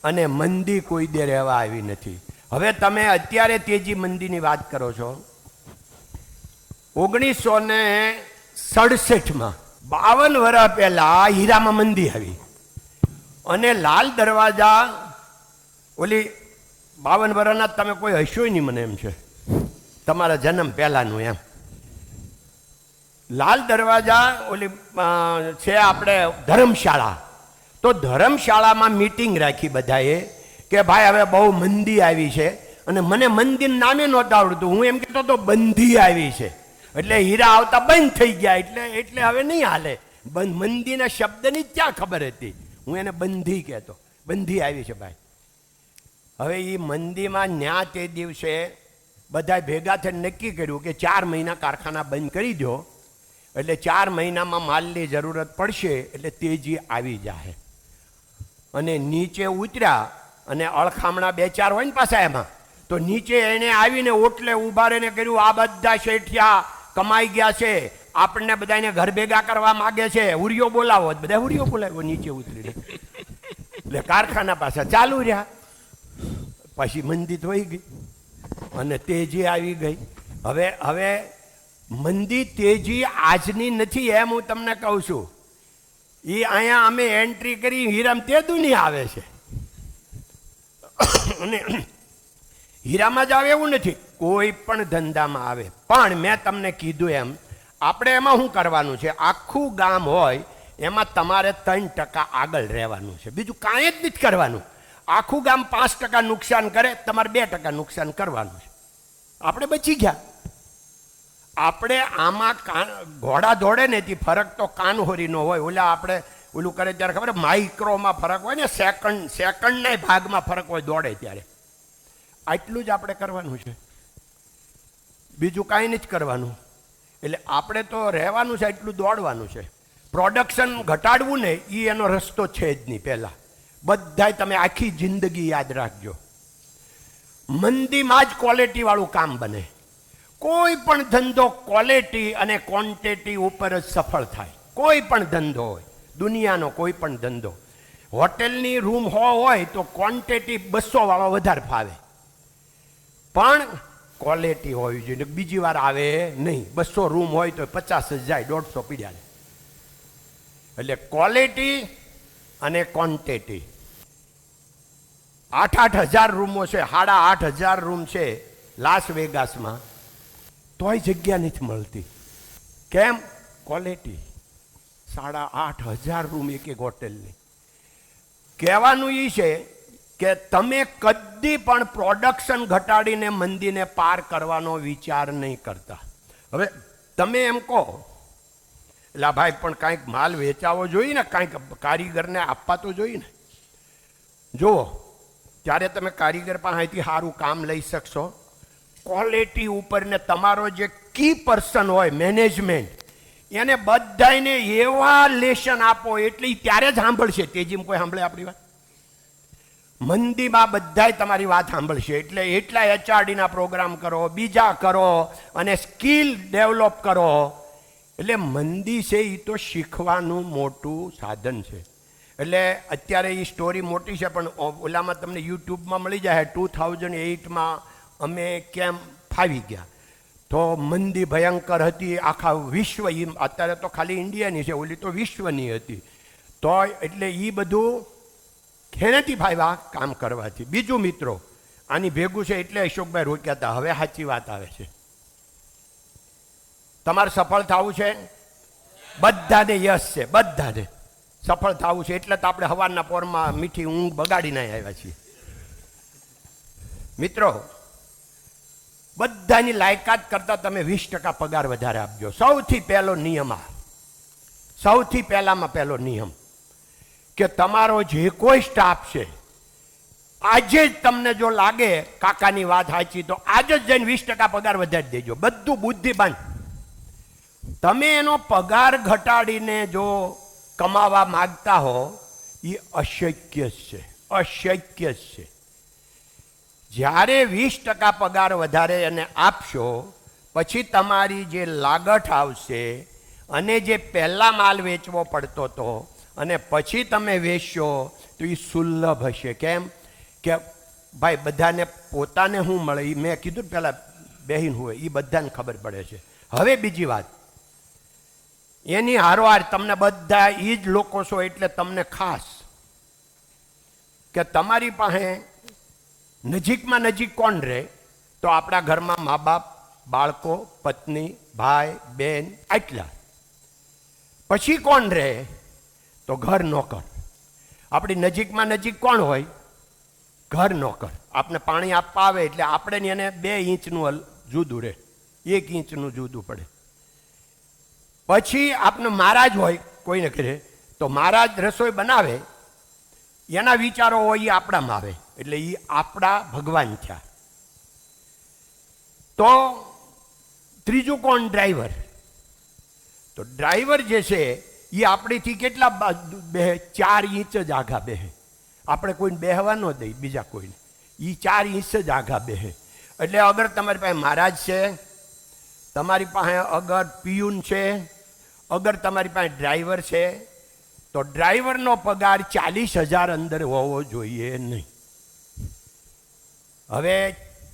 અને મંદી કોઈ દે રહેવા આવી નથી. હવે તમે અત્યારે તેજી મંદીની વાત કરો છો. 1967માં 52 વર્ષ પહેલા હીરામાં મંદી આવી, અને લાલ દરવાજા, ઓલી 52 વર્ષના તમે કોઈ હશો નહીં મને એમ છે, તમારા જન્મ પહેલાનું એમ. લાલ દરવાજા ઓલી છે આપણે ધર્મશાળા, તો ધર્મશાળામાં મીટિંગ રાખી બધાએ કે ભાઈ હવે બહુ મંદી આવી છે, અને મને મંદીનું નામે નહોતું આવડતું. હું એમ કહેતો તો બંધી આવી છે, એટલે હીરા આવતા બંધ થઈ ગયા, એટલે હવે નહીં હાલે. મંદીના શબ્દની જ ક્યાં ખબર હતી? હું એને બંધી કહેતો, બંધી આવી છે ભાઈ. હવે એ મંદીમાં ન્યા તે દિવસે બધા ભેગા થઈને નક્કી કર્યું કે 4 મહિના કારખાના બંધ કરી દો, એટલે 4 મહિનામાં માલની જરૂરત પડશે એટલે તેજી આવી જાય. અને નીચે ઉતર્યા, અને અળખામણા 2-4 હોય ને પાછા એમાં, તો નીચે એને આવીને ઓટલે ઊભા રહીને કર્યું, આ બધા શેઠિયા કમાઈ ગયા છે, આપણને બધાને ઘર ભેગા કરવા માગે છે, હુરિયો બોલાવો. બધા હુરિયો બોલાવ્યો નીચે ઉતરીને, એટલે કારખાના પાછા ચાલુ રહ્યા. પછી મંદી થઈ ગઈ અને તેજી આવી ગઈ. હવે મંદી તેજી આજની નથી, એમ હું તમને કહું છું. એ અહીંયા અમે એન્ટ્રી કરી હીરામાં, તે દુનિયા આવે છે. અને હીરામાં જ આવે એવું નથી, કોઈ પણ ધંધામાં આવે. પણ મેં તમને કીધું એમ, આપણે એમાં શું કરવાનું છે, આખું ગામ હોય એમાં તમારે 3% આગળ રહેવાનું છે, બીજું કાંઈ જ નથી કરવાનું. આખું ગામ 5% નુકસાન કરે, તમારે 2% નુકસાન કરવાનું છે. આપણે બચી ગયા. આપણે આમાં ઘોડા દોડે ને તે ફરક તો કાનહોરીનો હોય. આપણે ઓલું કરે ત્યારે ખબર માઇક્રોમાં ફરક હોય ને, સેકન્ડના ભાગમાં ફરક હોય દોડે ત્યારે. આટલું જ આપણે કરવાનું છે, બીજું કાંઈ નથી કરવાનું. એટલે આપણે તો રહેવાનું છે, એટલું દોડવાનું છે. પ્રોડક્શન ઘટાડવું ને એ એનો રસ્તો છે જ નહીં. પહેલાં બધાય તમે આખી જિંદગી યાદ રાખજો, મંદીમાં જ ક્વોલિટીવાળું કામ બને. કોઈ પણ ધંધો ક્વોલિટી અને ક્વોન્ટિટી ઉપર જ સફળ થાય. કોઈ પણ ધંધો હોય, દુનિયાનો કોઈ પણ ધંધો. હોટેલની રૂમ હોય તો ક્વોન્ટિટી 200 વાળો વધારે ફાવે, પણ ક્વોલિટી હોવી જોઈએ. બીજી વાર આવે નહીં. 200 રૂમ હોય તો 50 જ જાય, 150 પીડ્યા. એટલે ક્વોલિટી અને ક્વોન્ટિટી. 8,000 રૂમો છે, 8,500 રૂમ છે લાસ વેગાસમાં, તોય જગ્યા નથી મળતી. કેમ? ક્વોલિટી. 8,500 રૂમ એક હોટેલની. કહેવાનું એ છે કે તમે કદી પણ પ્રોડક્શન ઘટાડીને મંદીને પાર કરવાનો વિચાર નહીં કરતા. હવે તમે એમ કહો, એટલે ભાઈ પણ કાંઈક માલ વેચાવો જોઈએ ને, કાંઈક કારીગરને આપવા તો જોઈએ ને. જુઓ, ત્યારે તમે કારીગર પાસેથી સારું કામ લઈ શકશો. ક્વોલિટી ઉપર ને તમારો જે કી પર્સન હોય મેનેજમેન્ટ, એને બધાને એવા લેશન આપો એટલે ત્યારે જ સાંભળશે. તેજીમાં કોઈ સાંભળે આપણી વાત? મંદીમાં બધાય તમારી વાત સાંભળશે. એટલે એટલા HRDના પ્રોગ્રામ કરો, બીજા કરો, અને સ્કિલ ડેવલપ કરો. એટલે મંદી છે એ તો શીખવાનું મોટું સાધન છે. એટલે અત્યારે એ સ્ટોરી મોટી છે, પણ ઓલામાં તમને યુટ્યુબમાં મળી જાય. 2008માં અમે કેમ ફાવી ગયા. તો મંદી ભયંકર હતી, આખા વિશ્વ. અત્યારે તો ખાલી ઇન્ડિયાની છે, ઓલી તો વિશ્વની હતી. તો એટલે એ બધું ખેણેથી ફાવ્યા કામ કરવાથી. બીજું મિત્રો, આની ભેગું છે એટલે અશોકભાઈ રોક્યા હતા. હવે સાચી વાત આવે છે. તમારે સફળ થવું છે, બધાને યશ છે, બધાને સફળ થવું છે. એટલે તો આપણે સવારના પોરમાં મીઠી ઊંઘ બગાડીને આવ્યા છીએ. મિત્રો, બધાની લાયકાત કરતાં તમે 20% પગાર વધારે આપજો. સૌથી પહેલો નિયમ આ, સૌથી પહેલામાં પહેલો નિયમ કે તમારો જે કોઈ સ્ટાફ છે, આજે જ તમને જો લાગે કાકાની વાત સાચી, તો આજે જ જઈને 20% પગાર વધારી દેજો. બધું બુદ્ધિમાન. તમે એનો પગાર ઘટાડીને જો કમાવા માગતા હો, એ અશક્ય છે, અશક્ય છે. જ્યારે 20% પગાર વધારે એને આપશો, પછી તમારી જે લાગત આવશે અને જે પહેલાં માલ વેચવો પડતો હતો અને પછી તમે વેચશો, તો એ સુલભ હશે. કેમ કે ભાઈ બધાને પોતાને શું મળે, એ મેં કીધું પહેલાં બહેન હોય એ બધાને ખબર પડે છે. હવે બીજી વાત, એની હારોહાર તમને બધા એ જ લોકો છો એટલે તમને ખાસ કે તમારી પાસે નજીકમાં નજીક કોણ રહે, તો આપણા ઘરમાં મા બાપ, બાળકો, પત્ની, ભાઈ, બેન, આટલા. પછી કોણ રહે, તો ઘર નોકર. આપણી નજીકમાં નજીક કોણ હોય? ઘર નોકર. આપણે પાણી આપવા આવે એટલે આપણે એને 2 ઇંચનું જુદું રહે, 1 ઇંચનું જુદું પડે. પછી આપણે મહારાજ હોય કોઈને ઘરે, તો મહારાજ રસોઈ બનાવે, એના વિચારો હોય એ આપણામાં આવે, એટલે એ આપણા ભગવાન થયા. તો ત્રીજું કોણ? ડ્રાઈવર. તો ડ્રાઈવર જે છે એ આપણીથી કેટલા બેહે? 4 ઇંચ જ આઘા બેહે. આપણે કોઈને બેહવા ન દઈ, બીજા કોઈને. એ 4 ઇંચ જ આઘા બેહે. એટલે અગર તમારી પાસે મહારાજ છે, તમારી પાસે અગર પિયુન છે, અગર તમારી પાસે ડ્રાઈવર છે, તો ડ્રાઈવરનો પગાર 40,000 અંદર હોવો જોઈએ નહીં. હવે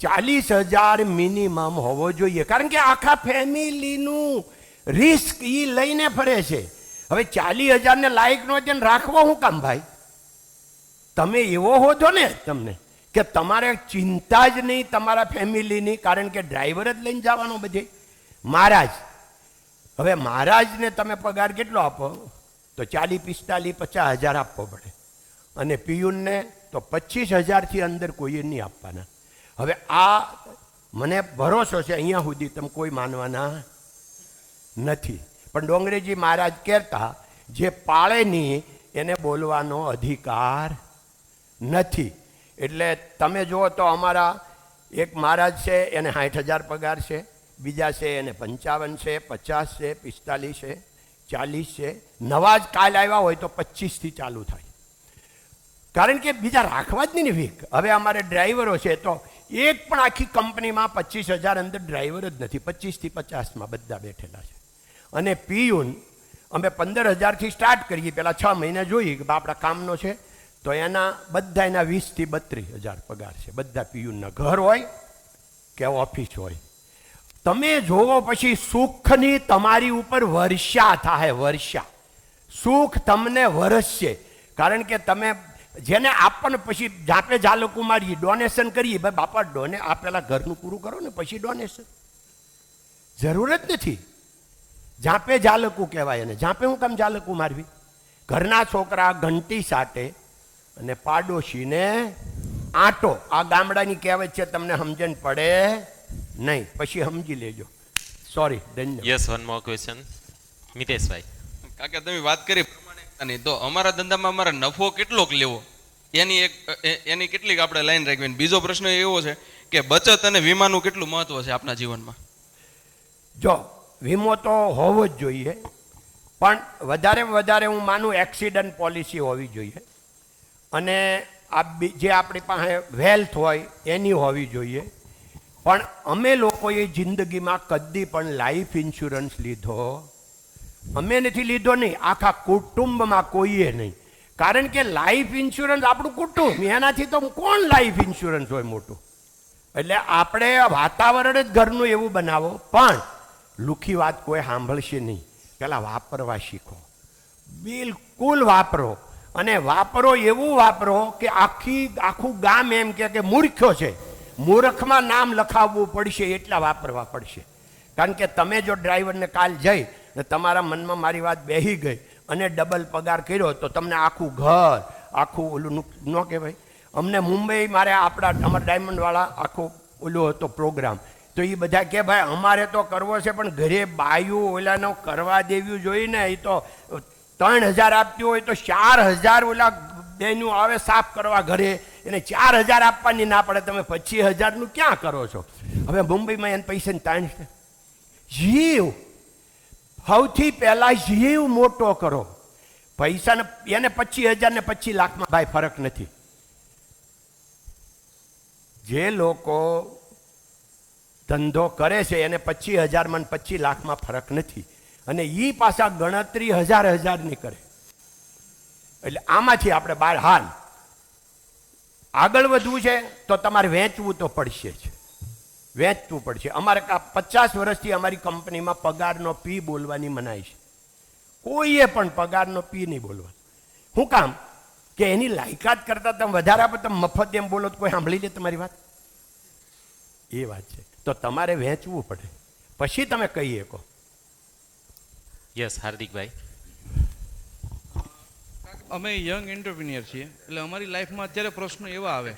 40,000 મિનિમમ હોવો જોઈએ, કારણ કે આખા ફેમિલીનું રિસ્ક એ લઈને ફરે છે. હવે 40,000 ને લાયક નો છે રાખવો શું કામ ભાઈ? તમે એવો હો છો ને તમને કે તમારે ચિંતા જ નહીં તમારા ફેમિલીની, કારણ કે ડ્રાઈવર જ લઈને જવાનો બધે. મહારાજ, હવે મહારાજને તમે પગાર કેટલો આપો? તો 40, 45, 50,000 આપવો પડે. અને પિયુનને તો 25,000થી અંદર કોઈએ નહીં આપવાના. હવે આ મને ભરોસો છે અહીંયા સુધી તમે કોઈ માનવાના નથી. પણ ડોંગરેજી મહારાજ કહેતા, જે પાળે નહીં એને બોલવાનો અધિકાર નથી. એટલે તમે જુઓ તો અમારા એક મહારાજ છે એને 60,000 પગાર છે, બીજા છે એને 55 છે, 50 છે, 45 છે, 40 છે. નવા જ કાલ આવ્યા હોય તો 25થી ચાલુ થાય, કારણ કે બીજા રાખવા જ નહીં ને વીક. હવે અમારે ડ્રાઈવરો છે તો એક પણ આખી કંપનીમાં 25,000 અંદર ડ્રાઈવર જ નથી, 25થી 50માં બધા બેઠેલા છે. અને પિયુન અમે 15,000થી સ્ટાર્ટ કરીએ, પહેલાં 6 મહિના જોઈએ કે આપણા કામનો છે, તો એના બધા એના 20,000થી 32,000 પગાર છે. બધા પિયુનના, ઘર હોય કે ઓફિસ હોય. તમે જોવો પછી સુખની તમારી ઉપર વર્ષા થાય, વર્ષા. સુખ તમને વરસશે. કારણ કે તમે જેને આપવાને પછી જાપે ઝાલકું મારીએ, ડોનેશન કરીએ, ભાઈ બાપા આ પહેલાં ઘરનું પૂરું કરો ને પછી ડોનેશન. જરૂર જ નથી. જાપે ઝાલકું કહેવાય એને. જાપે હું કામ ઝાલકું મારવી? ઘરના છોકરા ઘંટી સાટે અને પાડોશીને આંટો. આ ગામડાની કહેવત છે, તમને સમજણ પડે નહીં, પછી સમજી લેજો. સોરી, ધન્યવાદ. Yes, one more question. મિતેશભાઈ. કાકા તમે વાત કરી પ્રમાણિકતાની, તો અમારા ધંધામાં અમારે નફો કેટલોક લેવો એની કેટલીક આપણે લાઈન રાખવી. બીજો પ્રશ્ન એવો છે કે બચત અને વીમાનું કેટલું મહત્વ છે આપણા જીવનમાં? જો વીમો તો હોવો જ જોઈએ, પણ વધારે હું માનું એક્સિડન્ટ પોલિસી હોવી જોઈએ, અને જે આપણી પાસે વેલ્થ હોય એની હોવી જોઈએ. પણ અમે લોકોએ જિંદગીમાં કદી પણ લાઈફ ઇન્સ્યોરન્સ લીધો અમે નથી લીધો નહીં, આખા કુટુંબમાં કોઈએ નહીં. કારણ કે લાઈફ ઇન્સ્યોરન્સ આપણું કુટુંબ, એનાથી તો કોણ લાઈફ ઇન્સ્યોરન્સ હોય મોટું. એટલે આપણે વાતાવરણ જ ઘરનું એવું બનાવો. પણ લુખી વાત કોઈ સાંભળશે નહીં. પહેલાં વાપરવા શીખો, બિલકુલ વાપરો, અને વાપરો એવું વાપરો કે આખું ગામ એમ કે મૂર્ખ્યો છે. મૂર્ખમાં નામ લખાવવું પડશે એટલા વાપરવા પડશે. કારણ કે તમે જો ડ્રાઈવરને કાલ જઈ ને તમારા મનમાં મારી વાત બેસી ગઈ અને ડબલ પગાર કર્યો તો તમને આખું ઘર આખું ઓલું ન કહેવાય. અમને મુંબઈ અમારા ડાયમંડવાળા આખો ઓલો હતો પ્રોગ્રામ, તો એ બધા કે ભાઈ અમારે તો કરવો છે પણ ઘરે બાયું ઓલાનો કરવા દેવું જોઈએ ને. એ તો 3,000 આપતી હોય તો 4,000 ઓલા બેનું આવે સાફ કરવા ઘરે, એને 4,000 આપવાની ના પડે, તમે 25,000નું ક્યાં કરો છો? હવે મુંબઈમાં એને પૈસાની તાણ છે. જીવ સૌથી પહેલાં જીવ મોટો કરો. પૈસાને એને 25,000 ને 25 લાખમાં ભાઈ ફરક નથી. જે લોકો ધંધો કરે છે એને 25,000માં ને 25 લાખમાં ફરક નથી, અને એ પાછા ગણતરી હજારની કરે. એટલે આમાંથી આપણે બહાર હાલ આગળ વધવું છે તો તમારે વેચવું તો પડશે જ, વેચવું પડશે. અમારે 50 વર્ષથી અમારી કંપનીમાં પગારનો પી બોલવાની મનાઈ છે. કોઈએ પણ પગારનો પી નહીં બોલવાનો. શું કામ? કે એની લાયકાત કરતાં તમે વધારે આપો, તમે મફત એમ બોલો તો કોઈ સાંભળી લે તમારી વાત? એ વાત છે. તો તમારે વેચવું પડે, પછી તમે કહી શકો. યસ, હાર્દિકભાઈ. અમે યંગ એન્ટરપ્રિન્યોર છીએ, એટલે અમારી લાઈફમાં અત્યારે પ્રશ્નો એવા આવે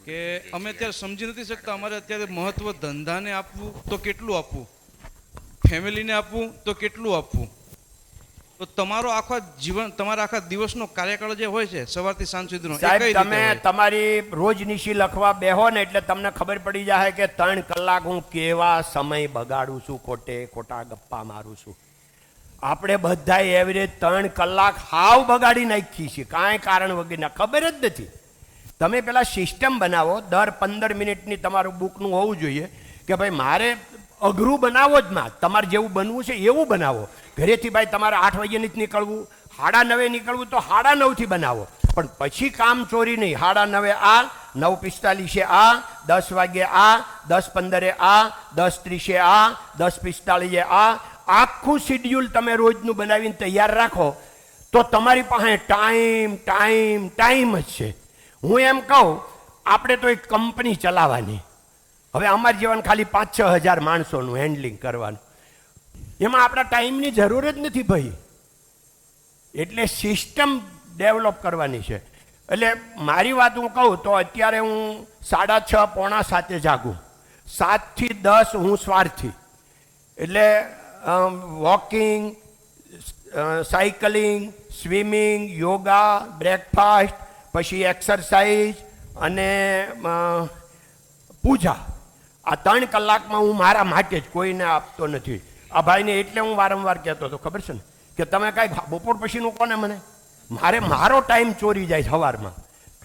કે અમે અત્યારે સમજી નથી શકતા અમારે અત્યારે મહત્વ ધંધાને આપવું તો કેટલું આપવું, ફેમિલીને આપવું તો કેટલું આપવું. તો તમારો આખા જીવન, તમારા આખા દિવસનો કાર્યકાળ જે હોય છે સવારથી સાંજ સુધીનો, સાહેબ તમે તમારી રોજ નિશી લખવા બેહો ને એટલે તમને ખબર પડી જાય કે 3 કલાક હું કેવા સમય બગાડું છું, ખોટા ગપ્પા મારું છું. આપણે બધા એવરેજ 3 કલાક હાવ બગાડી નાખીએ છીએ, કાંઈ કારણ વગરના, ખબર જ નથી. તમે પેલા સિસ્ટમ બનાવો, દર 15 મિનિટની તમારું બુકનું હોવું જોઈએ કે ભાઈ મારે અઘરું બનાવો જ ના, તમારે જેવું બનવું છે એવું બનાવો. ઘરેથી ભાઈ તમારે 8 વાગ્યે નથી નીકળવું, 9:30 નીકળવું તો 9:30 બનાવો, પણ પછી કામ ચોરી નહીં. 9:30 આ, 9:45 આ, 10 વાગ્યે આ, 10:15 આ, 10:30 આ, 10:45 આ, આખું શિડ્યુલ તમે રોજનું બનાવીને તૈયાર રાખો તો તમારી પાસે ટાઈમ જ છે. હું એમ કહું, આપણે તો એક કંપની ચલાવવાની, હવે અમારી જીવન ખાલી 5-6 હજાર માણસોનું હેન્ડલિંગ કરવાનું, એમાં આપણા ટાઈમની જરૂર જ નથી ભાઈ. એટલે સિસ્ટમ ડેવલપ કરવાની છે. એટલે મારી વાત હું કહું તો અત્યારે હું 6:30 પોણા 7 જાગું, 7 થી 10 હું સ્વાર્થી. એટલે walking, cycling, swimming, yoga, breakfast, પછી એક્સરસાઇઝ અને પૂજા, આ 3 કલાકમાં હું મારા માટે જ, કોઈને આપતો નથી. આ ભાઈને એટલે હું વારંવાર કહેતો હતો, ખબર છે ને, કે તમે કાંઈ બપોર પછીનું કોને મને, મારો ટાઈમ ચોરી જાય, સવારમાં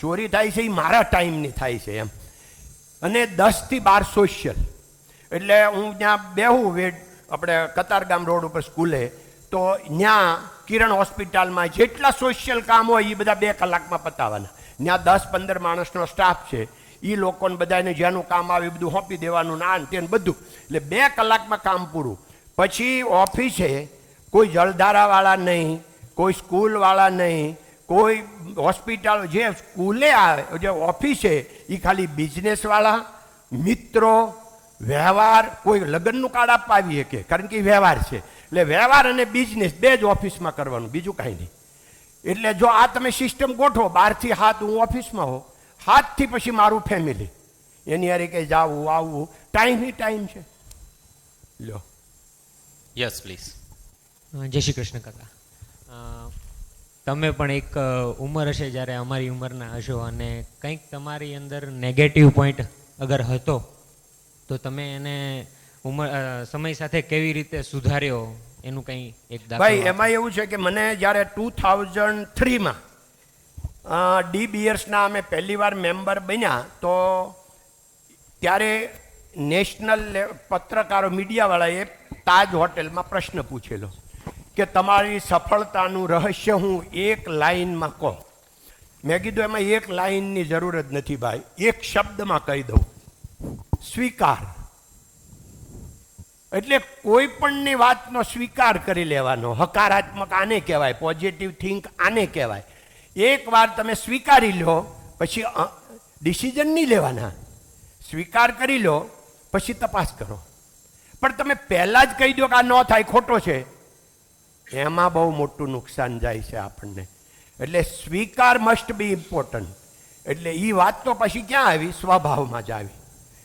ચોરી થાય છે એ મારા ટાઈમની થાય છે એમ. અને 10 થી 12 સોશિયલ, એટલે હું ત્યાં બેહું આપણે કતારગામ રોડ ઉપર સ્કૂલે, તો ત્યાં કિરણ હોસ્પિટલમાં જેટલા સોશિયલ કામ હોય એ બધા 2 કલાકમાં પતાવવાના. ત્યાં 10-15 માણસનો સ્ટાફ છે, એ લોકોને બધાને જેનું કામ આવે એ બધું સોંપી દેવાનું, ના તેને બધું. એટલે 2 કલાકમાં કામ પૂરું. પછી ઓફિસે કોઈ જલધારાવાળા નહીં, કોઈ સ્કૂલવાળા નહીં, કોઈ હોસ્પિટલ, જે સ્કૂલે આવે, જે ઓફિસે, એ ખાલી બિઝનેસવાળા, મિત્રો, વ્યવહાર, કોઈ લગ્નનું કાર્ડ આપવા આવી શકે, કારણ કે એ વ્યવહાર છે. એટલે વ્યવહાર અને બિઝનેસ બે જ ઓફિસમાં કરવાનું, બીજું કાંઈ નહીં. એટલે જો આ તમે સિસ્ટમ ગોઠવો, 12 થી 7 હું ઓફિસમાં હોઉં, 7 થી પછી મારું ફેમિલી, એની હારે કંઈ જાવું આવવું, ટાઈમ છે. લો. Yes please. જય શ્રી કૃષ્ણ કાકા. તમે પણ એક ઉંમર હશે જ્યારે અમારી ઉંમરના હશો, અને કંઈક તમારી અંદર નેગેટિવ પોઈન્ટ અગર હતો તો તમે એને સમય સાથે કેવી રીતે સુધાર્યો એનું કંઈ એક દાખલો ભાઈ આપો. એમાં એવું છે કે મને જ્યારે 2003માં ડી બિયર્સના અમે પહેલી વાર મેમ્બર બન્યા, તો ત્યારે નેશનલ પત્રકારો, મીડિયાવાળાએ તાજ હોટેલમાં પ્રશ્ન પૂછેલો કે તમારી સફળતાનું રહસ્ય હું એક લાઈનમાં કહો. મેં કીધું એમાં એક લાઈનની જરૂર જ નથી ભાઈ, એક શબ્દમાં કહી દઉં, સ્વીકાર. એટલે કોઈ પણની વાતનો સ્વીકાર કરી લેવાનો. હકારાત્મક આને કહેવાય, પોઝિટિવ થિંક આને કહેવાય. એકવાર તમે સ્વીકારી લો પછી ડિસિઝન નહીં લેવાના, સ્વીકાર કરી લો પછી તપાસ કરો. પણ તમે પહેલાં જ કહી દો કે આ ન થાય, ખોટો છે, એમાં બહુ મોટું નુકસાન જાય છે આપણને. એટલે સ્વીકાર મસ્ટ બી ઇમ્પોર્ટન્ટ. એટલે એ વાત તો પછી ક્યાં આવી? સ્વભાવમાં જ આવી.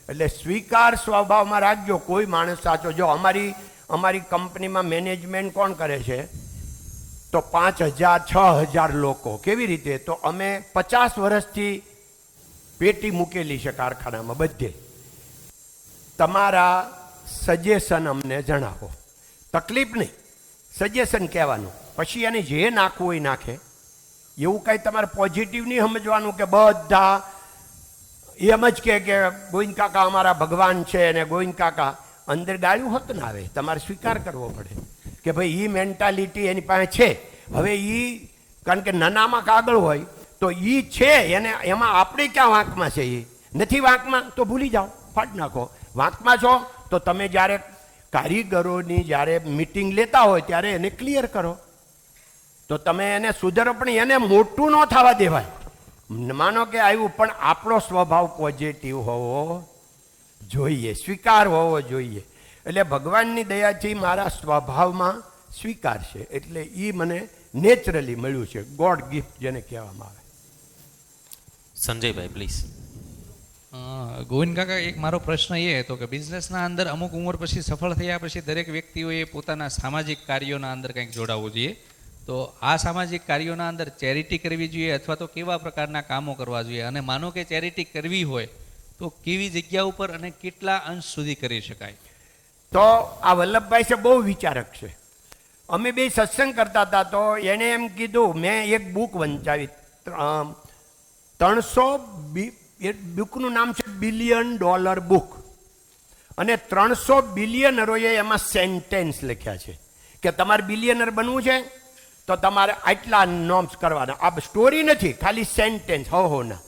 એટલે સ્વીકાર સ્વભાવમાં રાખજો. કોઈ માણસ સાચો, જો અમારી કંપનીમાં મેનેજમેન્ટ કોણ કરે છે, તો 5000 6000 લોકો. કેવી રીતે? તો અમે 50 વર્ષથી પેટી મૂકેલી છે કારખાનામાં બધે. તમારા સજેશન અમને જણાવો, તકલીફ નહીં, સજેશન કહેવાનું, પછી એને જે નાખવું હોય નાખે. એવું કાંઈ તમારે પોઝિટિવ નહીં સમજવાનું કે બધા એમ જ કે ગોવિંદ કાકા અમારા ભગવાન છે, અને ગોવિંદ કાકા અંદર ગાળ્યું હોત ના આવે. તમારે સ્વીકાર કરવો પડે કે ભાઈ એ મેન્ટાલિટી એની પાસે છે. હવે એ કારણ કે નાનામાં કાગળ હોય તો એ છે, એને એમાં આપણે ક્યાં વાંકમાં છે? એ નથી વાંકમાં તો ભૂલી જાઓ, ફાટ નાખો. વાંકમાં છો તો તમે જ્યારે કારીગરોની જ્યારે મિટિંગ લેતા હોય ત્યારે એને ક્લિયર કરો, તો તમે એને સુધારો. પણ એને મોટું ન થવા દેવાય. માનો કે આવ્યું, પણ આપણો સ્વભાવ પોઝિટિવ હોવો જોઈએ, સ્વીકાર હોવો જોઈએ. એટલે ભગવાનની દયાથી મારા સ્વભાવમાં સ્વીકાર છે, એટલે એ મને નેચરલી મળ્યું છે, ગોડ ગિફ્ટ જેને કહેવામાં આવે. સંજયભાઈ પ્લીઝ. ગોવિંદ કાકા, એક મારો પ્રશ્ન એ હતો કે બિઝનેસના અંદર અમુક ઉંમર પછી સફળ થયા પછી દરેક વ્યક્તિઓએ પોતાના સામાજિક કાર્યોના અંદર કંઈક જોડાવવું જોઈએ. તો આ સામાજિક કાર્યોના અંદર ચેરિટી કરવી જોઈએ અથવા તો કેવા પ્રકારના કામો કરવા જોઈએ? અને માનો કે ચેરિટી કરવી હોય તો કેવી જગ્યા ઉપર અને કેટલા અંશ સુધી કરી શકાય? તો આ વલ્લભભાઈ છે, બહુ વિચારક છે. અમે બે સત્સંગ કરતા હતા તો એણે એમ કીધું, મેં એક બુક વંચાવી, 300 એ બુકનું નામ છે $1 બિલિયન બુક. અને 300 બિલિયનરોએ એમાં સેન્ટેન્સ લખ્યા છે કે તમારે બિલિયનર બનવું છે તો તમારે આટલા નોમ્સ કરવાના. આ સ્ટોરી નથી, ખાલી સેન્ટેન્સ ના.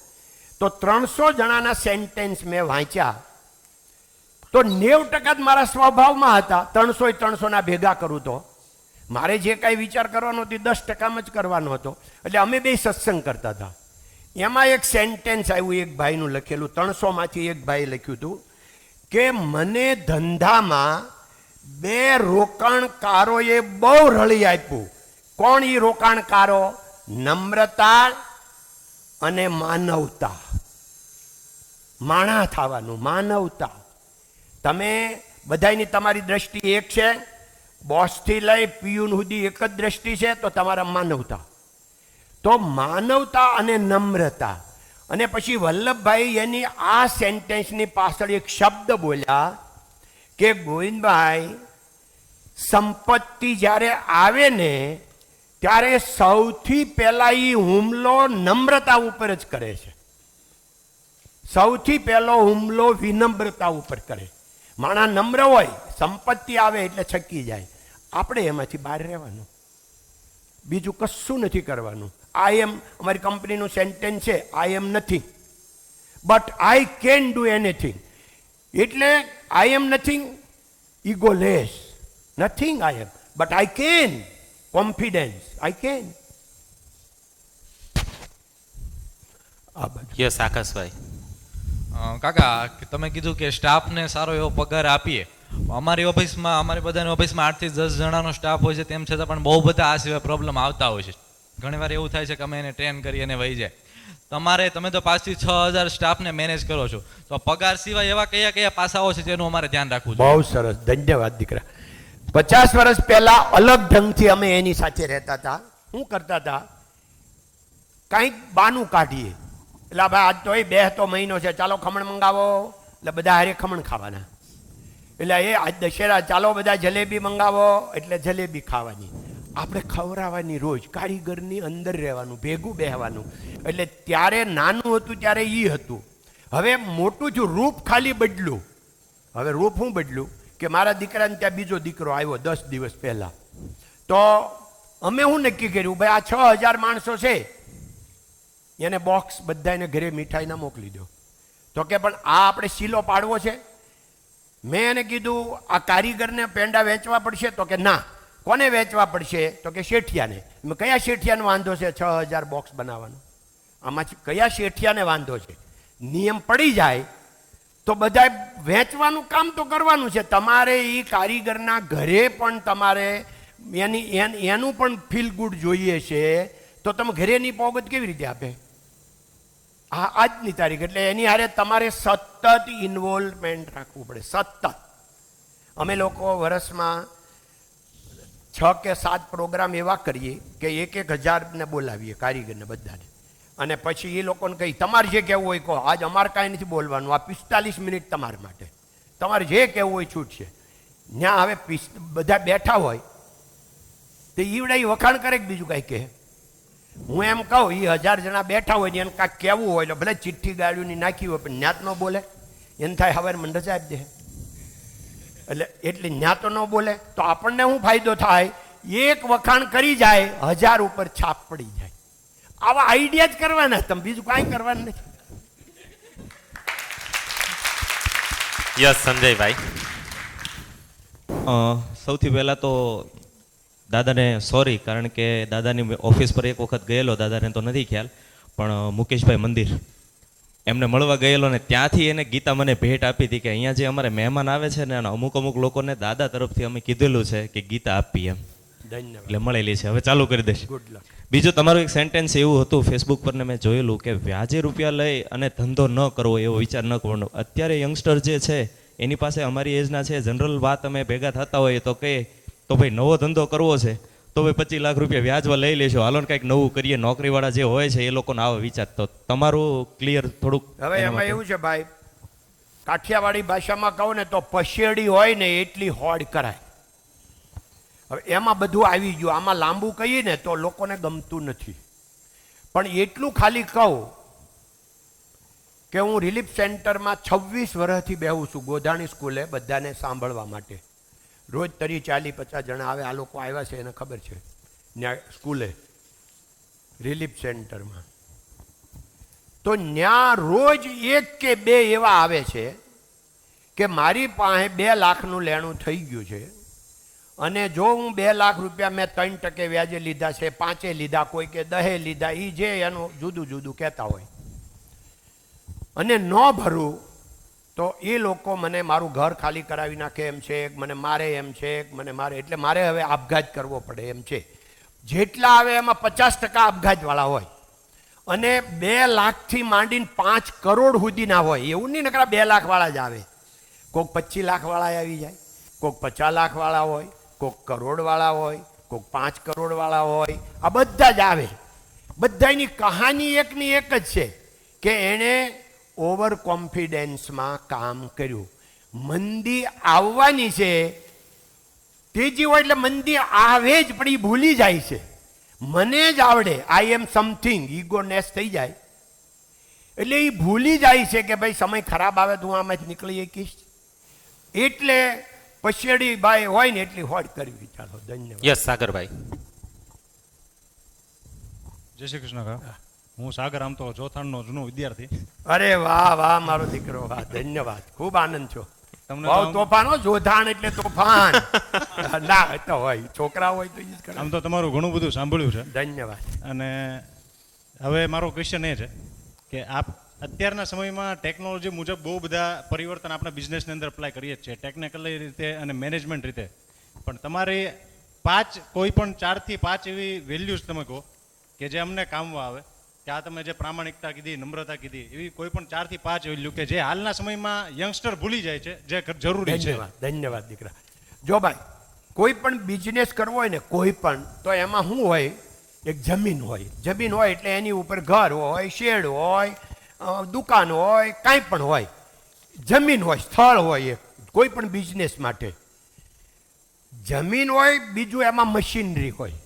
તો 300 જણાના સેન્ટેન્સ મેં વાંચ્યા, તો 90% જ મારા સ્વભાવમાં હતા. 300 ભેગા કરું તો મારે જે કાંઈ વિચાર કરવાનો હતો 10%માં જ કરવાનો હતો. એટલે અમે બે સત્સંગ કરતા હતા. એમાં એક સેન્ટેન્સ આવ્યું, એક ભાઈનું લખેલું, 300માંથી એક ભાઈએ લખ્યું હતું કે મને ધંધામાં 2 રોકાણકારોએ બહુ રળી આપ્યું. કોણ એ રોકાણકારો? નમ્રતા અને માનવતા. માણા થવાનું, માનવતા. તમે બધાની તમારી દ્રષ્ટિ એક છે, બોસથી લઈ પિયુન સુધી એક જ દ્રષ્ટિ છે, તો તમારા માનવતા. તો માનવતા અને નમ્રતા. અને પછી વલ્લભભાઈ એની આ સેન્ટેન્સની પાછળ એક શબ્દ બોલ્યા કે ગોવિંદભાઈ, સંપત્તિ જ્યારે આવે ને ત્યારે સૌથી પહેલા એ હુમલો નમ્રતા ઉપર જ કરે છે. સૌથી પહેલો હુમલો વિનમ્રતા ઉપર કરે. માણસ નમ્ર હોય, સંપત્તિ આવે એટલે છકી જાય. આપણે એમાંથી બહાર રહેવાનું, બીજું કશું નથી કરવાનું. આઈ એમ, અમારી કંપનીનું સેન્ટેન્સ છે, I am nothing but I can do anything. એટલે I am nothing, egoless. Nothing I am but I can, confidence, I can. આ બાજુ યસ આકાશભાઈ. કાકા તમે કીધું કે સ્ટાફને સારો એવો પગાર આપીએ. અમારી ઓફિસમાં અમારી બધાની ઓફિસમાં 8 થી 10 જણાનો સ્ટાફ હોય છે, તેમ છતાં પણ બહુ બધા આ સિવાય પ્રોબ્લેમ આવતા હોય છે. ઘણીવાર એવું થાય છે કે અમે એને ટ્રેન કરી અને વહી જાય. તમે તો 5 થી 6,000 સ્ટાફને મેનેજ કરો છો, તો પગાર સિવાય એવા કયા કયા પાસાઓ છે જેનું અમારે ધ્યાન રાખવું જોઈએ? બહુ સરસ, ધન્યવાદ દીકરા. 50 વર્ષ પહેલા અલગ ઢંગથી અમે એની સાથે રહેતા હતા. શું કરતા હતા, કંઈક બાનું કાઢીએ, એટલે ભાઈ આજ તો એ 2 મહિનો છે, ચાલો ખમણ મંગાવો, એટલે બધા હારે ખમણ ખાવાના. એટલે એ આજ દશેરા, ચાલો બધા જલેબી મંગાવો, એટલે જલેબી ખાવાની. આપણે ખવડાવવાની, રોજ કારીગરની અંદર રહેવાનું, ભેગું બેહવાનું. એટલે ત્યારે નાનું હતું ત્યારે એ હતું. હવે મોટું છું, રૂપ ખાલી બદલું. હવે રૂપ હું બદલું કે મારા દીકરાને ત્યાં બીજો દીકરો આવ્યો 10 દિવસ પહેલાં. તો અમે શું નક્કી કર્યું, ભાઈ આ 6,000 માણસો છે, એને બોક્સ બધાને ઘરે મીઠાઈના મોકલી દો. તો કે પણ આ આપણે શીલો પાડવો છે. મેં એને કીધું આ કારીગરને પેંડા વેચવા પડશે. તો કે ના. કોને વેચવા પડશે? તો કે શેઠિયાને. મેં કયા શેઠિયાને વાંધો છે 6,000 બોક્સ બનાવવાનો? આમાંથી કયા શેઠિયાને વાંધો છે? નિયમ પડી જાય તો બધા વેચવાનું કામ તો કરવાનું છે. તમારે એ કારીગરના ઘરે પણ તમારે એનું પણ ફીલ ગુડ જોઈએ છે. તો તમે ઘરેની પોગત કેવી રીતે આપે? આજની તારીખ. એટલે એની હારે તમારે સતત ઇન્વોલ્વમેન્ટ રાખવું પડે, સતત. અમે લોકો વર્ષમાં 6 કે 7 પ્રોગ્રામ એવા કરીએ કે 1,000 બોલાવીએ કારીગરને બધાને, અને પછી એ લોકોને કહી તમારે જે કહેવું હોય કહો. આજ અમારે કાંઈ નથી બોલવાનું, આ 45 મિનિટ તમારા માટે, તમારે જે કહેવું હોય છૂટશે. ત્યાં હવે બધા બેઠા હોય તો ઈવડા વખાણ કરે કે બીજું કાંઈ કહે? હું એમ કહું, એ 1000 જણા બેઠા હોય ને એને કાંઈક કહેવું હોય એટલે ભલે ચિઠ્ઠી ગાડીઓની નાખી હોય, પણ ન્યાત ન બોલે. એને થાય હવે મને રજા આપી દે, એટલે ન્યા તો ન બોલે. તો આપણને શું ફાયદો થાય? એક વખાણ કરી જાય 1000 ઉપર છાપ પડી જાય. આવા આઈડિયા જ કરવાના, તમે બીજું કાંઈ કરવાનું નથી. યસ સંજયભાઈ. સૌથી પહેલાં તો દાદાને સોરી, કારણ કે દાદાની ઓફિસ પર એક વખત ગયેલો, દાદાને તો નથી ખ્યાલ, પણ મુકેશભાઈ મંદિર એમને મળવા ગયેલો ને ત્યાંથી એને ગીતા મને ભેટ આપી હતી કે અહીંયા જે અમારે મહેમાન આવે છે ને અમુક લોકોને દાદા તરફથી અમે કીધેલું છે કે ગીતા આપી એમ. ધન્યવાદ. એટલે મળેલી છે. હવે ચાલુ કરી દઈશ. Good luck. બીજું તમારું એક સેન્ટેન્સ એવું હતું ફેસબુક પર ને મેં જોયેલું કે વ્યાજે રૂપિયા લઈ અને ધંધો ન કરવો, એવો વિચાર ન કરવાનો. અત્યારે યંગસ્ટર જે છે એની પાસે અમારી એજના છે, જનરલ વાત અમે ભેગા થતા હોઈએ તો કહે તો ભાઈ નવો ધંધો કરવો છે તો ભાઈ 25 લાખ રૂપિયા વ્યાજમાં લઈ લેશો, હાલો ને કંઈક નવું કરીએ. નોકરીવાળા જે હોય છે એ લોકોને આવો વિચાર. તો તમારું ક્લિયર થોડુંક. હવે એમાં એવું છે ભાઈ, કાઠિયાવાડી ભાષામાં કહું ને તો પશેડી હોય ને એટલી હોડ કરાય. હવે એમાં બધું આવી ગયું. આમાં લાંબુ કહીએ ને તો લોકોને ગમતું નથી. પણ એટલું ખાલી કહું કે હું રિલીફ સેન્ટરમાં 26 વર્ષથી બેહું છું, ગોધાણી સ્કૂલે, બધાને સાંભળવા માટે. રોજ 30-40-50 જણા આવે. આ લોકો આવ્યા છે એને ખબર છે, ત્યાં સ્કૂલે રિલીફ સેન્ટરમાં. તો ત્યાં રોજ 1 કે 2 એવા આવે છે કે મારી પાસે 2 લાખનું લેણું થઈ ગયું છે, અને જો હું 2 લાખ રૂપિયા મેં 3% વ્યાજે લીધા છે, 5 લીધા, કોઈ કે 10 લીધા, એ જે એનું જુદું જુદું કહેતા હોય, અને ન ભરું તો એ લોકો મને મારું ઘર ખાલી કરાવી નાખે એમ છે, મને મારે એમ છે, મને મારે. એટલે મારે હવે આપઘાત કરવો પડે એમ છે. જેટલા આવે એમાં 50% આપઘાતવાળા હોય, અને 2 લાખથી માંડીને 5 કરોડ સુધીના હોય. એવું નહીં નકરા 2 લાખવાળા જ આવે. કોઈક 25 લાખવાળા આવી જાય, કોઈક 50 લાખવાળા હોય, કોઈક કરોડવાળા હોય, કોઈક 5 કરોડવાળા હોય. આ બધા જ આવે. બધાની કહાની એકની એક જ છે કે એણે ઓવર કોન્ફિડન્સમાં કામ કર્યું. મંદી આવવાની છે, તેજી હોય એટલે મંદી આવે જ, પણ એ ભૂલી જાય છે. મને જ આવડે, આઈ એમ સમથિંગ, ઈગોનેસ થઈ જાય એટલે એ ભૂલી જાય છે કે ભાઈ સમય ખરાબ આવે તો હું આમાંથી નીકળી શકીશ. એટલે પછેડી ભાઈ હોય ને એટલી હોડ કરવી. ચાલો, ધન્યવાદ. યસ સાગરભાઈ. જય શ્રી કૃષ્ણ કાકા. હું સાગર, આમ તો જોથાણનો જૂનો વિદ્યાર્થી. અરે વાહ વાહ મારો દીકરો, વાહ, ધન્યવાદ. ખૂબ આનંદ છો. તમને બહુ તોફાન હો. જોધાણ એટલે તોફાન. ના તો હોય, છોકરા હોય તો એ જ કરે. આમ તો તમારું ઘણું બધું સાંભળ્યું છે. ધન્યવાદ. અને હવે મારો ક્વેશ્ચન એ છે કે અત્યારના સમયમાં ટેકનોલોજી મુજબ બહુ બધા પરિવર્તન આપણા બિઝનેસની અંદર અપ્લાય કરીએ જ છીએ, ટેકનિકલી રીતે અને મેનેજમેન્ટ રીતે. પણ તમારી કોઈ પણ 4 થી 5 એવી વેલ્યુઝ તમે કહો કે જે અમને કામમાં આવે, કે આ તમે જે પ્રામાણિકતા કીધી, નમ્રતા કીધી, એવી કોઈ પણ 4 થી 5 વેલ્યુ કે જે હાલના સમયમાં યંગસ્ટર ભૂલી જાય છે, જે જરૂરી છે. ધન્યવાદ દીકરા. જો ભાઈ, કોઈ પણ બિઝનેસ કરવો હોય ને કોઈ પણ, તો એમાં શું હોય, એક જમીન હોય. જમીન હોય એટલે એની ઉપર ઘર હોય, શેડ હોય, દુકાન હોય, કાંઈ પણ હોય, જમીન હોય, સ્થળ હોય. કોઈ પણ બિઝનેસ માટે જમીન હોય, બીજું એમાં મશીનરી હોય,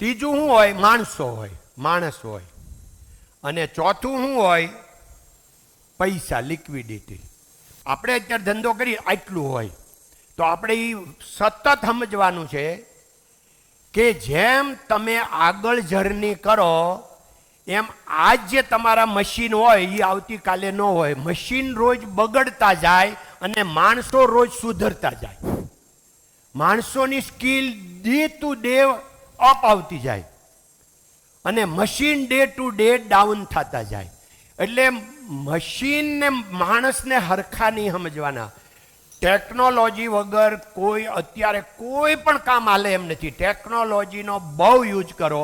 ત્રીજું શું હોય, માણસો હોય, માણસ હોય, અને ચોથું શું હોય, પૈસા, લિક્વિડિટી. આપણે અત્યારે ધંધો કરીએ આટલું હોય, તો આપણે એ સતત સમજવાનું છે કે જેમ તમે આગળ જર્ની કરો એમ આજ જે તમારા મશીન હોય એ આવતીકાલે ન હોય. મશીન રોજ બગડતા જાય અને માણસો રોજ સુધરતા જાય. માણસોની skill day to day up આવતી જાય અને machine day to day down થતા જાય. એટલે મશીનને માણસને હરખા નહીં સમજવાના. ટેકનોલોજી વગર અત્યારે કોઈ પણ કામ હાલે એમ નથી. ટેકનોલોજીનો બહુ યુઝ કરો,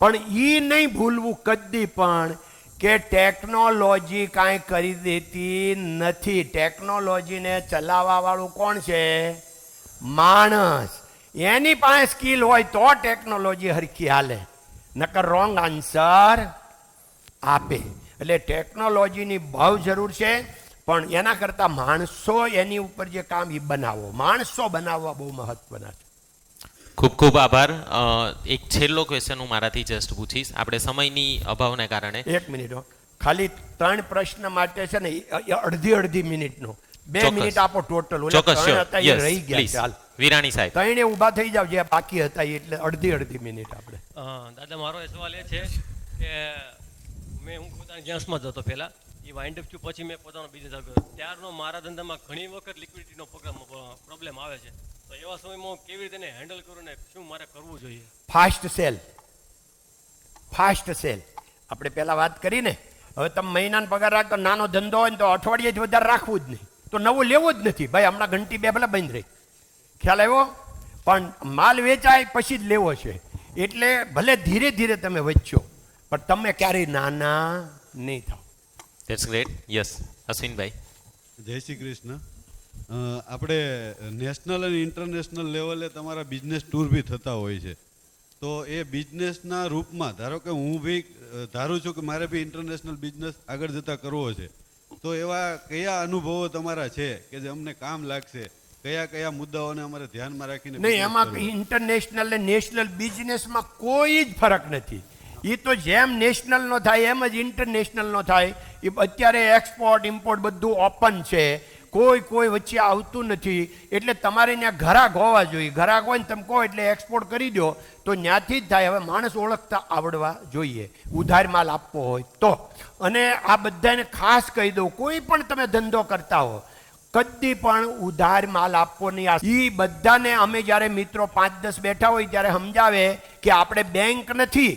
પણ એ નહીં ભૂલવું કદી પણ કે ટેકનોલોજી કાંઈ કરી દેતી નથી. ટેકનોલોજીને ચલાવવાવાળું કોણ છે? માણસ. એની પાસે સ્કિલ હોય તો ટેકનોલોજી હરખી હાલે, નકર રોંગ આન્સર આપે. એટલે ટેકનોલોજીની બહુ જરૂર છે, પણ એના કરતાં માણસો એની ઉપર જે કામ એ બનાવો, માણસો બનાવવા બહુ મહત્વના છે. ખૂબ ખૂબ આભાર. એક છેલ્લો ક્વેશ્ચન હું મારાથી જસ્ટ પૂછીશ, આપણે સમયની અભાવને કારણે. 1 મિનિટ ખાલી 3 પ્રશ્ન માટે છે ને અડધી મિનિટનો 2 મિનિટ આપો ટોટલ. રહી ગયા. ચાલ વિરાણી સાહેબ, ત્રણે ઊભા થઈ જાવ જે બાકી હતા એટલે અડધી મિનિટ આપણે. દાદા, મારો સવાલ એ છે કે હું પોતાની જેન્ટ્સમાં જ હતો પહેલાં, એ વાઇન્ડ અપ થયું, પછી મેં પોતાનો બિઝનેસ આવ્યો. ત્યારનો મારા ધંધામાં ઘણી વખત લિક્વિડિટીનો પ્રોબ્લેમ આવે છે. તો એવા સમયમાં કેવી રીતે એને હેન્ડલ કરું ને શું મારે કરવું જોઈએ? ફાસ્ટ સેલ આપણે પહેલાં વાત કરીને. હવે તમે મહિનાનો પગાર રાખો, નાનો ધંધો હોય ને તો અઠવાડિયેથી વધારે રાખવું જ નહીં, તો નવું લેવું જ નથી. ભાઈ હમણાં ઘંટી 2 ભલે બંધ રહી, ખ્યાલ આવ્યો? પણ માલ વેચાય પછી જ લેવો છે. એટલે ભલે ધીરે ધીરે તમે વધશો, પણ તમે ક્યારેય નાના નહીં થાવ. That's great. યસ, અશ્વિનભાઈ. જય શ્રી કૃષ્ણ. આપણે નેશનલ અને ઇન્ટરનેશનલ લેવલે તમારા બિઝનેસ ટૂર બી થતા હોય છે. તો એ બિઝનેસના રૂપમાં ધારો કે હું બી ધારું છું કે મારે બી ઇન્ટરનેશનલ બિઝનેસ આગળ જતાં કરવો છે, તો એવા કયા અનુભવો તમારા છે કે જે અમને કામ લાગશે? કયા મુદ્દાઓને અમારે ધ્યાનમાં રાખીને? નહીં, એમાં ઇન્ટરનેશનલ ને નેશનલ બિઝનેસમાં કોઈ જ ફરક નથી. એ તો જેમ નેશનલનો થાય એમ જ ઇન્ટરનેશનલનો થાય. એ અત્યારે એક્સપોર્ટ ઇમ્પોર્ટ બધું ઓપન છે, કોઈ વચ્ચે આવતું નથી. એટલે તમારે ત્યાં ઘરાક હોવા જોઈએ. ઘરાક હોય ને તમે કહો એટલે એક્સપોર્ટ કરી દો તો ત્યાંથી જ થાય. હવે માણસ ઓળખતા આવડવા જોઈએ, ઉધાર માલ આપવો હોય તો. અને આ બધાને ખાસ કહી દઉં, કોઈ પણ તમે ધંધો કરતા હો, કદી પણ ઉધાર માલ આપવો નહીં. એ બધાને અમે જ્યારે મિત્રો 5-10 બેઠા હોય ત્યારે સમજાવે કે આપણે બેંક નથી,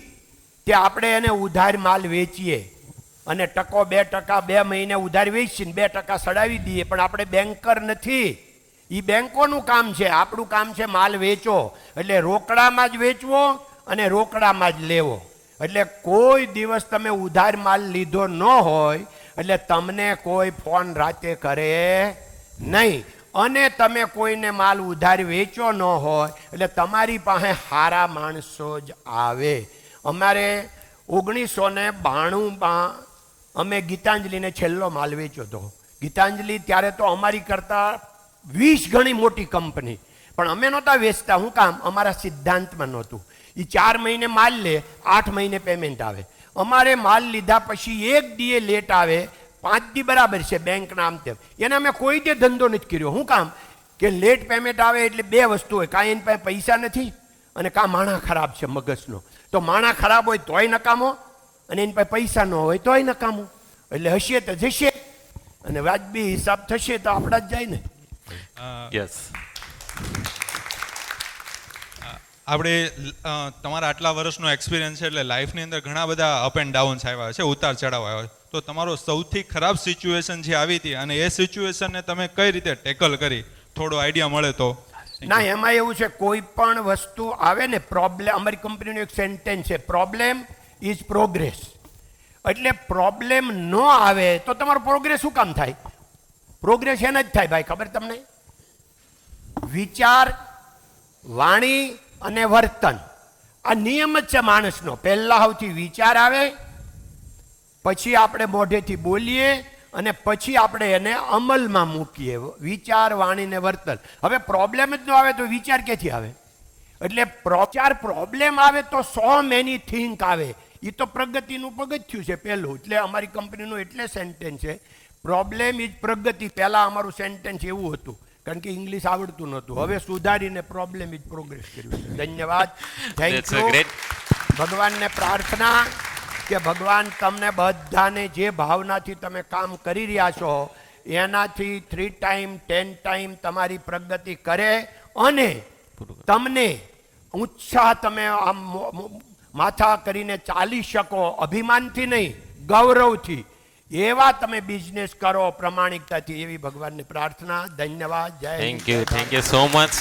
તે આપણે એને ઉધાર માલ વેચીએ અને 1%-2% 2 મહિને ઉધાર વેચીને 2% સડાવી દઈએ, પણ આપણે બેન્કર નથી. એ બેંકોનું કામ છે. આપણું કામ છે માલ વેચો, એટલે રોકડામાં જ વેચવો અને રોકડામાં જ લેવો. એટલે કોઈ દિવસ તમે ઉધાર માલ લીધો ન હોય એટલે તમને કોઈ ફોન રાતે કરે નહીં, અને તમે કોઈને માલ ઉધાર વેચો ન હોય એટલે તમારી પાસે સારા માણસો જ આવે. અમારે 1992માં અમે ગીતાંજલિને છેલ્લો માલ વેચ્યો હતો. ગીતાંજલિ ત્યારે તો અમારી કરતાં 20 ગણી મોટી કંપની, પણ અમે નહોતા વેચતા. શું કામ? અમારા સિદ્ધાંતમાં નહોતું. એ 4 મહિને માલ લે, 8 મહિને પેમેન્ટ આવે. અમારે માલ લીધા પછી 1 દી લેટ આવે, 5 દી બરાબર છે બેંકના આમ તેમ. એને અમે કોઈ દે ધંધો નથી કર્યો. શું કામ? કે લેટ પેમેન્ટ આવે એટલે 2 વસ્તુ હોય, કાં એની પાસે પૈસા નથી અને કાં માણા ખરાબ છે મગજનો. તો માણા ખરાબ હોય તોય નકામો, અને એની પાસે પૈસા ન હોય તોય નકામો. એટલે હશે તો જશે, અને વાજબી હિસાબ થશે તો આપણા જ જાય ને. યસ. આપણે તમારા આટલા વર્ષનો એક્સપિરિયન્સ છે એટલે લાઈફની અંદર ઘણા બધા અપ એન્ડ ડાઉન્સ આવ્યા છે, ઉતાર ચઢાવ આવ્યા છે. તો તમારો સૌથી ખરાબ સિચ્યુએશન જે આવી હતી અને એ સિચ્યુએશનને તમે કઈ રીતે ટેકલ કરી, થોડો આઈડિયા મળે તો. ના, એમાં એવું છે, કોઈ પણ વસ્તુ આવે ને પ્રોબ્લેમ, અમારી કંપનીનું એક સેન્ટેન્સ છે, પ્રોબ્લેમ ઇઝ પ્રોગ્રેસ. એટલે પ્રોબ્લેમ ન આવે તો તમારો પ્રોગ્રેસ શું કામ થાય? પ્રોગ્રેસ એને જ થાય ભાઈ, ખબર તમને? વિચાર, વાણી અને વર્તન, આ નિયમ જ છે માણસનો. પહેલા સૌથી વિચાર આવે, પછી આપણે મોઢેથી બોલીએ અને પછી આપણે એને અમલમાં મૂકીએ. વિચાર, વાણી ને વર્તન. હવે પ્રોબ્લેમ જ ન આવે તો વિચાર ક્યાંથી આવે? એટલે પ્રોબ્લેમ આવે તો સો મેની થિંક આવે. એ તો પ્રગતિનું પગથિયું છે પહેલું. એટલે અમારી કંપનીનું એટલે સેન્ટેન્સ છે, પ્રોબ્લેમ ઇઝ પ્રગતિ. પહેલાં અમારું સેન્ટેન્સ એવું હતું, કારણ કે ઇંગ્લિશ આવડતું નહોતું. હવે સુધારીને પ્રોબ્લેમ ઇઝ પ્રોગ્રેસ કર્યું છે. ધન્યવાદ, થેન્ક યુ. ભગવાનને પ્રાર્થના કે ભગવાન તમને બધાને જે ભાવનાથી તમે કામ કરી રહ્યા છો એનાથી 3 ટાઈમ 10 ટાઈમ તમારી પ્રગતિ કરે અને તમને ઉત્સાહ, તમે આમ માથા કરીને ચાલી શકો, અભિમાનથી નહીં, ગૌરવથી. એવા તમે બિઝનેસ કરો પ્રમાણિકતાથી, એવી ભગવાનની પ્રાર્થના. ધન્યવાદ. જય Hind. Thank you so much.